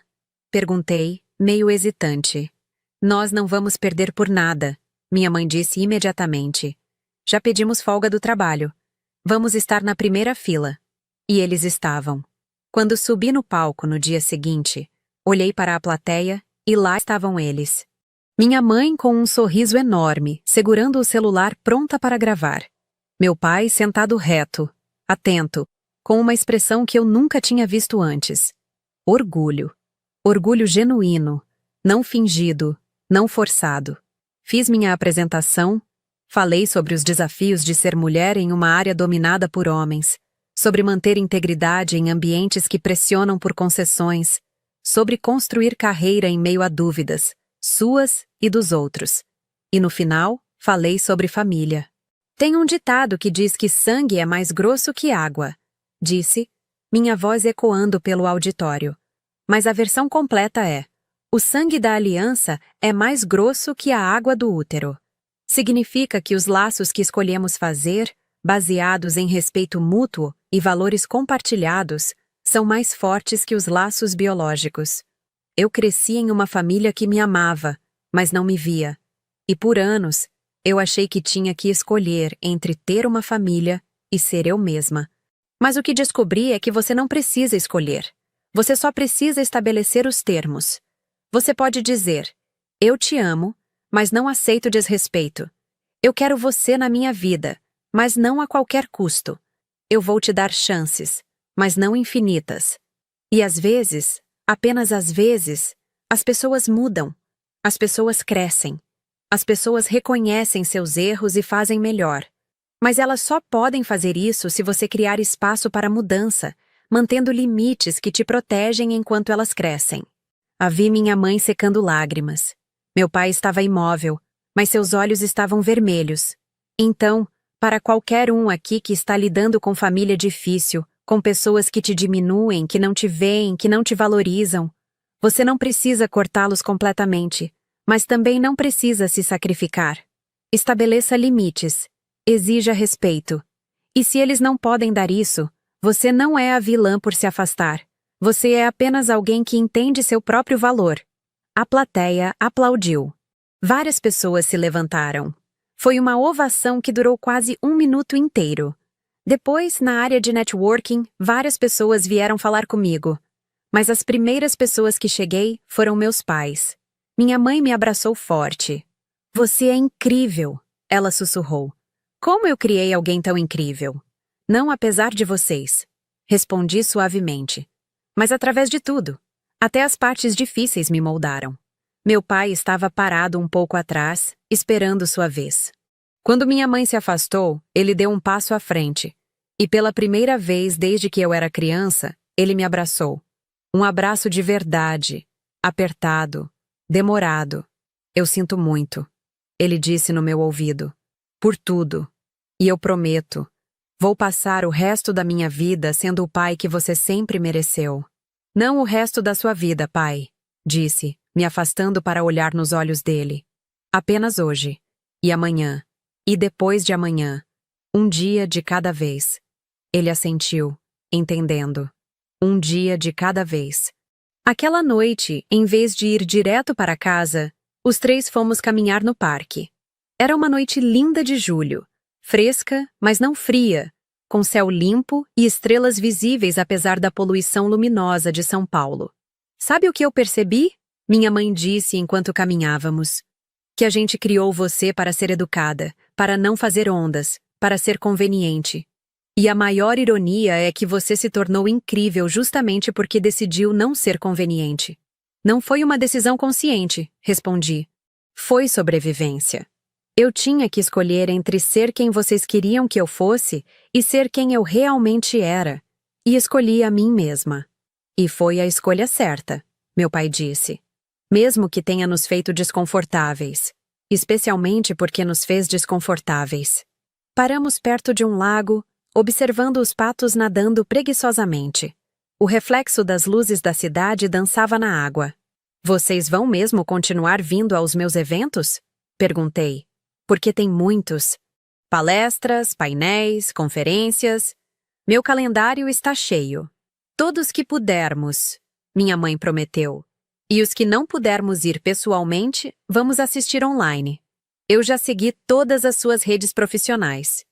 Perguntei, meio hesitante. Nós não vamos perder por nada, minha mãe disse imediatamente. Já pedimos folga do trabalho. Vamos estar na primeira fila. E eles estavam. Quando subi no palco no dia seguinte, olhei para a plateia e lá estavam eles. Minha mãe com um sorriso enorme, segurando o celular pronta para gravar. Meu pai sentado reto, atento, com uma expressão que eu nunca tinha visto antes. Orgulho. Orgulho genuíno, não fingido, não forçado. Fiz minha apresentação, falei sobre os desafios de ser mulher em uma área dominada por homens, sobre manter integridade em ambientes que pressionam por concessões, sobre construir carreira em meio a dúvidas, suas e dos outros. E no final, falei sobre família. Tem um ditado que diz que sangue é mais grosso que água, disse, minha voz ecoando pelo auditório. Mas a versão completa é: o sangue da aliança é mais grosso que a água do útero. Significa que os laços que escolhemos fazer, baseados em respeito mútuo e valores compartilhados, são mais fortes que os laços biológicos. Eu cresci em uma família que me amava, mas não me via. E por anos, eu achei que tinha que escolher entre ter uma família e ser eu mesma. Mas o que descobri é que você não precisa escolher. Você só precisa estabelecer os termos. Você pode dizer: eu te amo, mas não aceito desrespeito. Eu quero você na minha vida, mas não a qualquer custo. Eu vou te dar chances, mas não infinitas. E às vezes, apenas às vezes, as pessoas mudam. As pessoas crescem. As pessoas reconhecem seus erros e fazem melhor. Mas elas só podem fazer isso se você criar espaço para mudança, mantendo limites que te protegem enquanto elas crescem. Vi minha mãe secando lágrimas. Meu pai estava imóvel, mas seus olhos estavam vermelhos. Então, para qualquer um aqui que está lidando com família difícil, com pessoas que te diminuem, que não te veem, que não te valorizam, você não precisa cortá-los completamente, mas também não precisa se sacrificar. Estabeleça limites. Exija respeito. E se eles não podem dar isso, você não é a vilã por se afastar. Você é apenas alguém que entende seu próprio valor. A plateia aplaudiu. Várias pessoas se levantaram. Foi uma ovação que durou quase 1 minuto inteiro. Depois, na área de networking, várias pessoas vieram falar comigo. Mas as primeiras pessoas que cheguei foram meus pais. Minha mãe me abraçou forte. Você é incrível, ela sussurrou. Como eu criei alguém tão incrível? Não apesar de vocês. Respondi suavemente. Mas através de tudo. Até as partes difíceis me moldaram. Meu pai estava parado um pouco atrás, esperando sua vez. Quando minha mãe se afastou, ele deu um passo à frente. E pela primeira vez desde que eu era criança, ele me abraçou. Um abraço de verdade, apertado, demorado. Eu sinto muito, ele disse no meu ouvido. Por tudo. E eu prometo, vou passar o resto da minha vida sendo o pai que você sempre mereceu. Não o resto da sua vida, pai, disse, me afastando para olhar nos olhos dele. Apenas hoje. E amanhã. E depois de amanhã. Um dia de cada vez. Ele assentiu, entendendo. Um dia de cada vez. Aquela noite, em vez de ir direto para casa, os três fomos caminhar no parque. Era uma noite linda de julho. Fresca, mas não fria, com céu limpo e estrelas visíveis apesar da poluição luminosa de São Paulo. Sabe o que eu percebi? Minha mãe disse enquanto caminhávamos. Que a gente criou você para ser educada, para não fazer ondas, para ser conveniente. E a maior ironia é que você se tornou incrível justamente porque decidiu não ser conveniente. Não foi uma decisão consciente, respondi. Foi sobrevivência. Eu tinha que escolher entre ser quem vocês queriam que eu fosse e ser quem eu realmente era. E escolhi a mim mesma. E foi a escolha certa, meu pai disse. Mesmo que tenha nos feito desconfortáveis. Especialmente porque nos fez desconfortáveis. Paramos perto de um lago, observando os patos nadando preguiçosamente. O reflexo das luzes da cidade dançava na água. Vocês vão mesmo continuar vindo aos meus eventos? Perguntei. Porque tem muitos. Palestras, painéis, conferências. Meu calendário está cheio. Todos que pudermos, minha mãe prometeu. E os que não pudermos ir pessoalmente, vamos assistir online. Eu já segui todas as suas redes profissionais.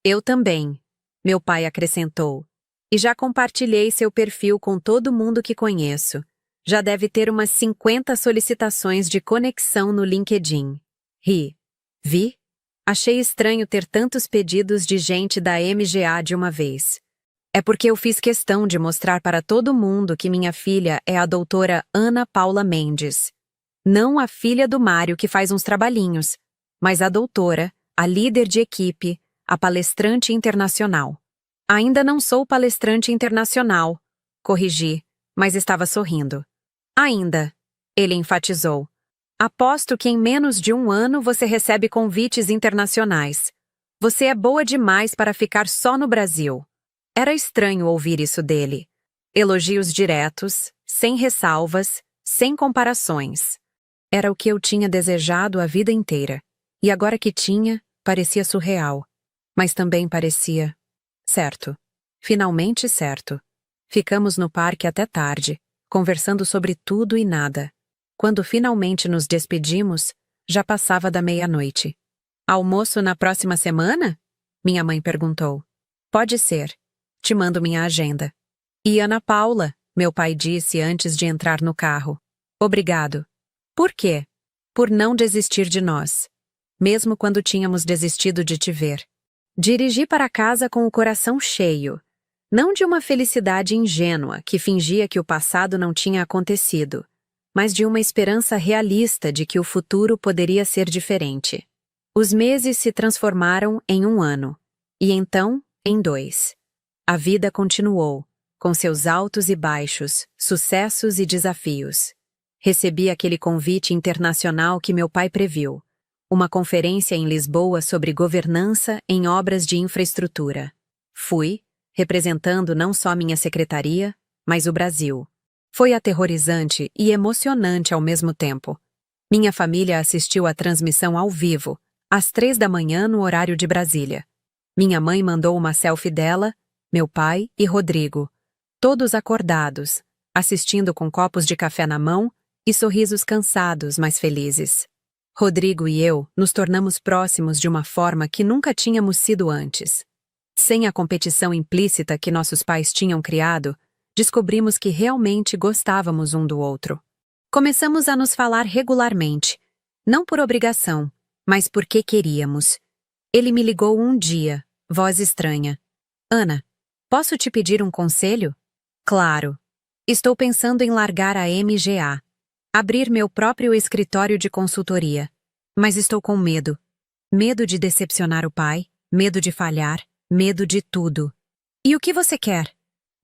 Eu também, meu pai acrescentou. E já compartilhei seu perfil com todo mundo que conheço. Já deve ter umas 50 solicitações de conexão no LinkedIn. Ri. Vi? Achei estranho ter tantos pedidos de gente da MGA de uma vez. É porque eu fiz questão de mostrar para todo mundo que minha filha é a doutora Ana Paula Mendes. Não a filha do Mário que faz uns trabalhinhos, mas a doutora, a líder de equipe, a palestrante internacional. Ainda não sou palestrante internacional, corrigi, mas estava sorrindo. Ainda, ele enfatizou. Aposto que em menos de um ano você recebe convites internacionais. Você é boa demais para ficar só no Brasil. Era estranho ouvir isso dele. Elogios diretos, sem ressalvas, sem comparações. Era o que eu tinha desejado a vida inteira. E agora que tinha, parecia surreal. Mas também parecia certo. Finalmente certo. Ficamos no parque até tarde, conversando sobre tudo e nada. Quando finalmente nos despedimos, já passava da meia-noite. Almoço na próxima semana? Minha mãe perguntou. Pode ser. Te mando minha agenda. E Ana Paula, meu pai disse antes de entrar no carro. Obrigado. Por quê? Por não desistir de nós. Mesmo quando tínhamos desistido de te ver. Dirigi para casa com o coração cheio. Não de uma felicidade ingênua que fingia que o passado não tinha acontecido, mas de uma esperança realista de que o futuro poderia ser diferente. Os meses se transformaram em um ano, e então em 2. A vida continuou, com seus altos e baixos, sucessos e desafios. Recebi aquele convite internacional que meu pai previu, uma conferência em Lisboa sobre governança em obras de infraestrutura. Fui, representando não só minha secretaria, mas o Brasil. Foi aterrorizante e emocionante ao mesmo tempo. Minha família assistiu à transmissão ao vivo, às 3 da manhã no horário de Brasília. Minha mãe mandou uma selfie dela, meu pai e Rodrigo, todos acordados, assistindo com copos de café na mão e sorrisos cansados, mas felizes. Rodrigo e eu nos tornamos próximos de uma forma que nunca tínhamos sido antes. Sem a competição implícita que nossos pais tinham criado, descobrimos que realmente gostávamos um do outro. Começamos a nos falar regularmente, não por obrigação, mas porque queríamos. Ele me ligou um dia, voz estranha. Ana, posso te pedir um conselho? Claro. Estou pensando em largar a MGA. Abrir meu próprio escritório de consultoria. Mas estou com medo. Medo de decepcionar o pai, medo de falhar, medo de tudo. E o que você quer?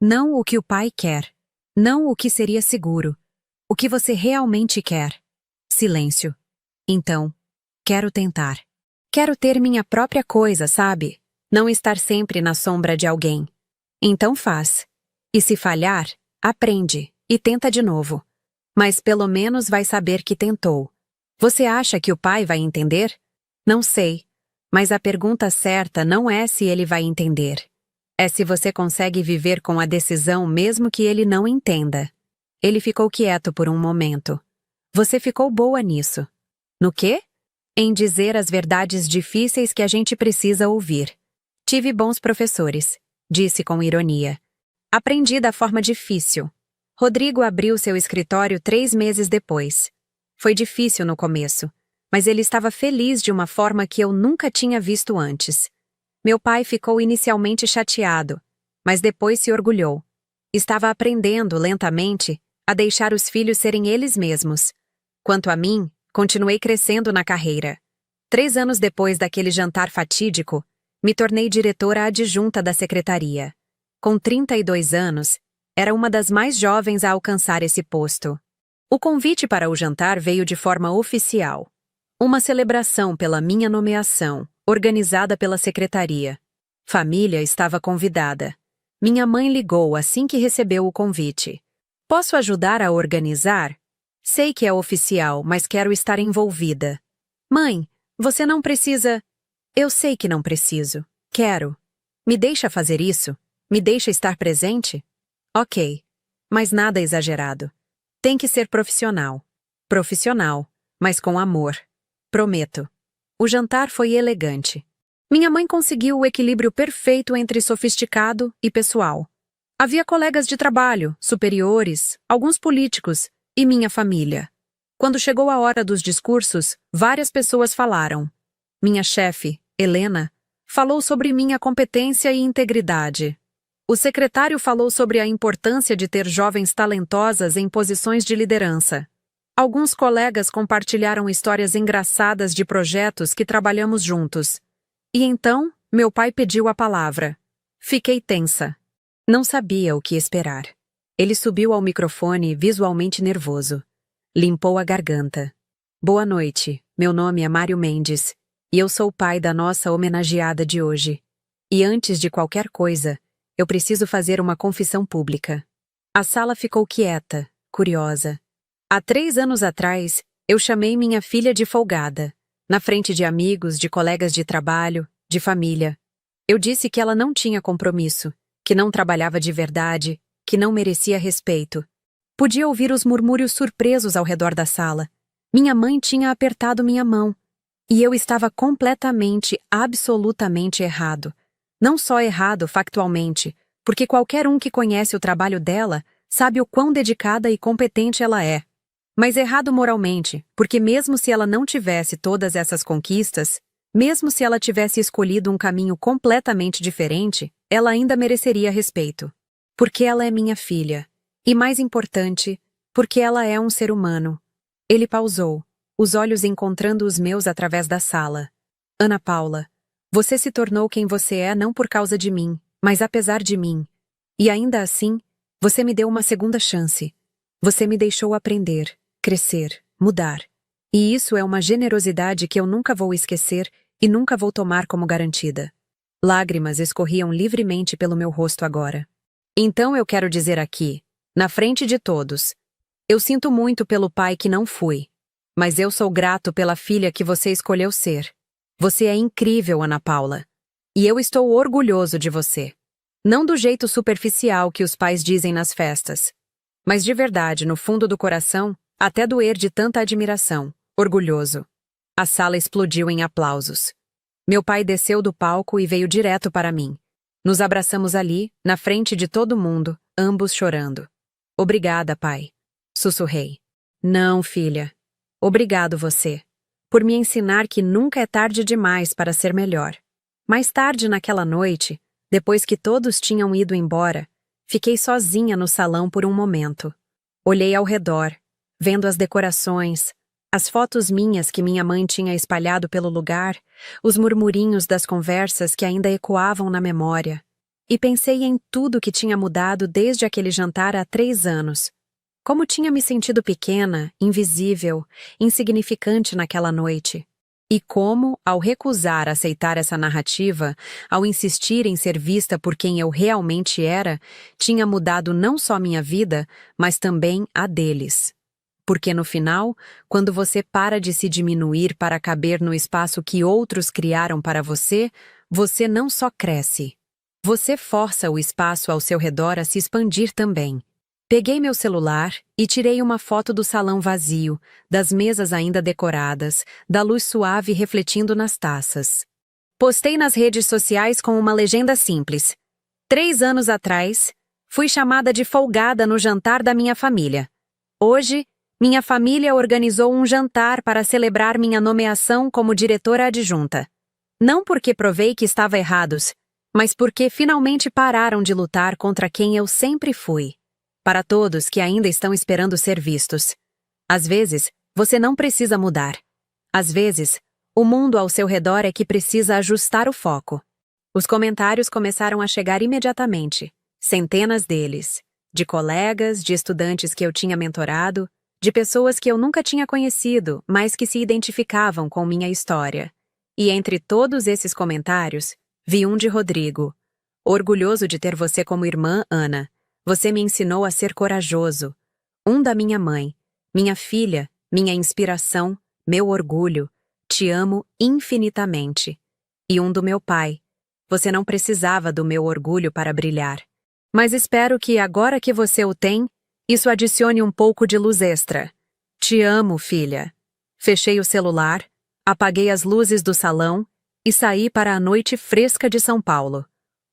Não o que o pai quer. Não o que seria seguro. O que você realmente quer. Silêncio. Então, quero tentar. Quero ter minha própria coisa, sabe? Não estar sempre na sombra de alguém. Então faz. E se falhar, aprende e tenta de novo. Mas pelo menos vai saber que tentou. Você acha que o pai vai entender? Não sei. Mas a pergunta certa não é se ele vai entender. É se você consegue viver com a decisão mesmo que ele não entenda. Ele ficou quieto por um momento. Você ficou boa nisso. No quê? Em dizer as verdades difíceis que a gente precisa ouvir. Tive bons professores, disse com ironia. Aprendi da forma difícil. Rodrigo abriu seu escritório 3 meses depois. Foi difícil no começo, mas ele estava feliz de uma forma que eu nunca tinha visto antes. Meu pai ficou inicialmente chateado, mas depois se orgulhou. Estava aprendendo, lentamente, a deixar os filhos serem eles mesmos. Quanto a mim, continuei crescendo na carreira. 3 anos depois daquele jantar fatídico, me tornei diretora adjunta da secretaria. Com 32 anos, era uma das mais jovens a alcançar esse posto. O convite para o jantar veio de forma oficial. Uma celebração pela minha nomeação, organizada pela secretaria. Família estava convidada. Minha mãe ligou assim que recebeu o convite. Posso ajudar a organizar? Sei que é oficial, mas quero estar envolvida. Mãe, você não precisa... Eu sei que não preciso. Quero. Me deixa fazer isso? Me deixa estar presente? Ok. Mas nada exagerado. Tem que ser profissional. Profissional, mas com amor. Prometo. O jantar foi elegante. Minha mãe conseguiu o equilíbrio perfeito entre sofisticado e pessoal. Havia colegas de trabalho, superiores, alguns políticos e minha família. Quando chegou a hora dos discursos, várias pessoas falaram. Minha chefe, Helena, falou sobre minha competência e integridade. O secretário falou sobre a importância de ter jovens talentosas em posições de liderança. Alguns colegas compartilharam histórias engraçadas de projetos que trabalhamos juntos. E então, meu pai pediu a palavra. Fiquei tensa. Não sabia o que esperar. Ele subiu ao microfone visualmente nervoso. Limpou a garganta. Boa noite, meu nome é Mário Mendes, e eu sou o pai da nossa homenageada de hoje. E antes de qualquer coisa, eu preciso fazer uma confissão pública. A sala ficou quieta, curiosa. Há 3 anos atrás, eu chamei minha filha de folgada, na frente de amigos, de colegas de trabalho, de família. Eu disse que ela não tinha compromisso, que não trabalhava de verdade, que não merecia respeito. Podia ouvir os murmúrios surpresos ao redor da sala. Minha mãe tinha apertado minha mão. E eu estava completamente, absolutamente errado. Não só errado factualmente, porque qualquer um que conhece o trabalho dela sabe o quão dedicada e competente ela é. Mas errado moralmente, porque mesmo se ela não tivesse todas essas conquistas, mesmo se ela tivesse escolhido um caminho completamente diferente, ela ainda mereceria respeito. Porque ela é minha filha. E mais importante, porque ela é um ser humano. Ele pausou, os olhos encontrando os meus através da sala. Ana Paula, você se tornou quem você é não por causa de mim, mas apesar de mim. E ainda assim, você me deu uma segunda chance. Você me deixou aprender, crescer, mudar. E isso é uma generosidade que eu nunca vou esquecer e nunca vou tomar como garantida. Lágrimas escorriam livremente pelo meu rosto agora. Então eu quero dizer aqui, na frente de todos, eu sinto muito pelo pai que não fui, mas eu sou grato pela filha que você escolheu ser. Você é incrível, Ana Paula. E eu estou orgulhoso de você. Não do jeito superficial que os pais dizem nas festas, mas de verdade, no fundo do coração, até doer de tanta admiração, orgulhoso. A sala explodiu em aplausos. Meu pai desceu do palco e veio direto para mim. Nos abraçamos ali, na frente de todo mundo, ambos chorando. Obrigada, pai. Sussurrei. Não, filha. Obrigado você. Por me ensinar que nunca é tarde demais para ser melhor. Mais tarde naquela noite, depois que todos tinham ido embora, fiquei sozinha no salão por um momento. Olhei ao redor, vendo as decorações, as fotos minhas que minha mãe tinha espalhado pelo lugar, os murmurinhos das conversas que ainda ecoavam na memória. E pensei em tudo que tinha mudado desde aquele jantar há 3 anos. Como tinha me sentido pequena, invisível, insignificante naquela noite. E como, ao recusar aceitar essa narrativa, ao insistir em ser vista por quem eu realmente era, tinha mudado não só minha vida, mas também a deles. Porque no final, quando você para de se diminuir para caber no espaço que outros criaram para você, você não só cresce. Você força o espaço ao seu redor a se expandir também. Peguei meu celular e tirei uma foto do salão vazio, das mesas ainda decoradas, da luz suave refletindo nas taças. Postei nas redes sociais com uma legenda simples. 3 anos atrás, fui chamada de folgada no jantar da minha família. Hoje, minha família organizou um jantar para celebrar minha nomeação como diretora adjunta. Não porque provei que estava errados, mas porque finalmente pararam de lutar contra quem eu sempre fui. Para todos que ainda estão esperando ser vistos. Às vezes, você não precisa mudar. Às vezes, o mundo ao seu redor é que precisa ajustar o foco. Os comentários começaram a chegar imediatamente. Centenas deles. De colegas, de estudantes que eu tinha mentorado, de pessoas que eu nunca tinha conhecido, mas que se identificavam com minha história. E entre todos esses comentários, vi um de Rodrigo. Orgulhoso de ter você como irmã, Ana. Você me ensinou a ser corajoso. Um da minha mãe. Minha filha, minha inspiração, meu orgulho. Te amo infinitamente. E um do meu pai. Você não precisava do meu orgulho para brilhar. Mas espero que agora que você o tem, Isso adicione um pouco de luz extra. Te amo, filha. Fechei o celular, apaguei as luzes do salão e saí para a noite fresca de São Paulo.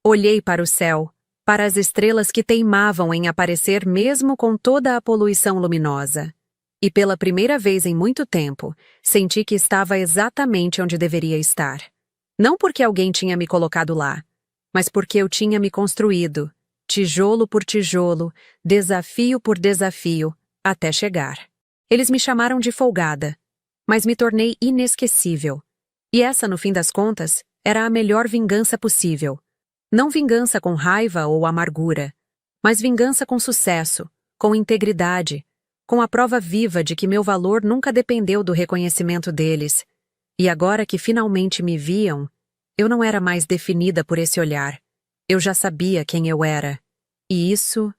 Olhei para o céu, para as estrelas que teimavam em aparecer mesmo com toda a poluição luminosa. E pela primeira vez em muito tempo, senti que estava exatamente onde deveria estar. Não porque alguém tinha me colocado lá, mas porque eu tinha me construído, tijolo por tijolo, desafio por desafio, até chegar. Eles me chamaram de folgada, mas me tornei inesquecível. E essa, no fim das contas, era a melhor vingança possível. Não vingança com raiva ou amargura, mas vingança com sucesso, com integridade, com a prova viva de que meu valor nunca dependeu do reconhecimento deles. E agora que finalmente me viam, eu não era mais definida por esse olhar. Eu já sabia quem eu era. E isso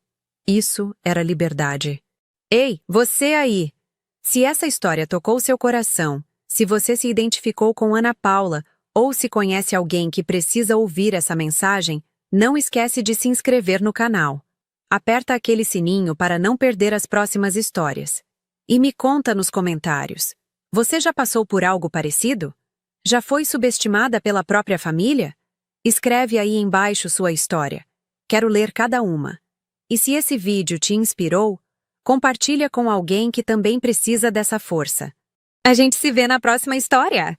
era liberdade. Ei, você aí! Se essa história tocou seu coração, se você se identificou com Ana Paula, ou se conhece alguém que precisa ouvir essa mensagem, não esquece de se inscrever no canal. Aperta aquele sininho para não perder as próximas histórias. E me conta nos comentários. Você já passou por algo parecido? Já foi subestimada pela própria família? Escreve aí embaixo sua história. Quero ler cada uma. E se esse vídeo te inspirou, compartilha com alguém que também precisa dessa força. A gente se vê na próxima história!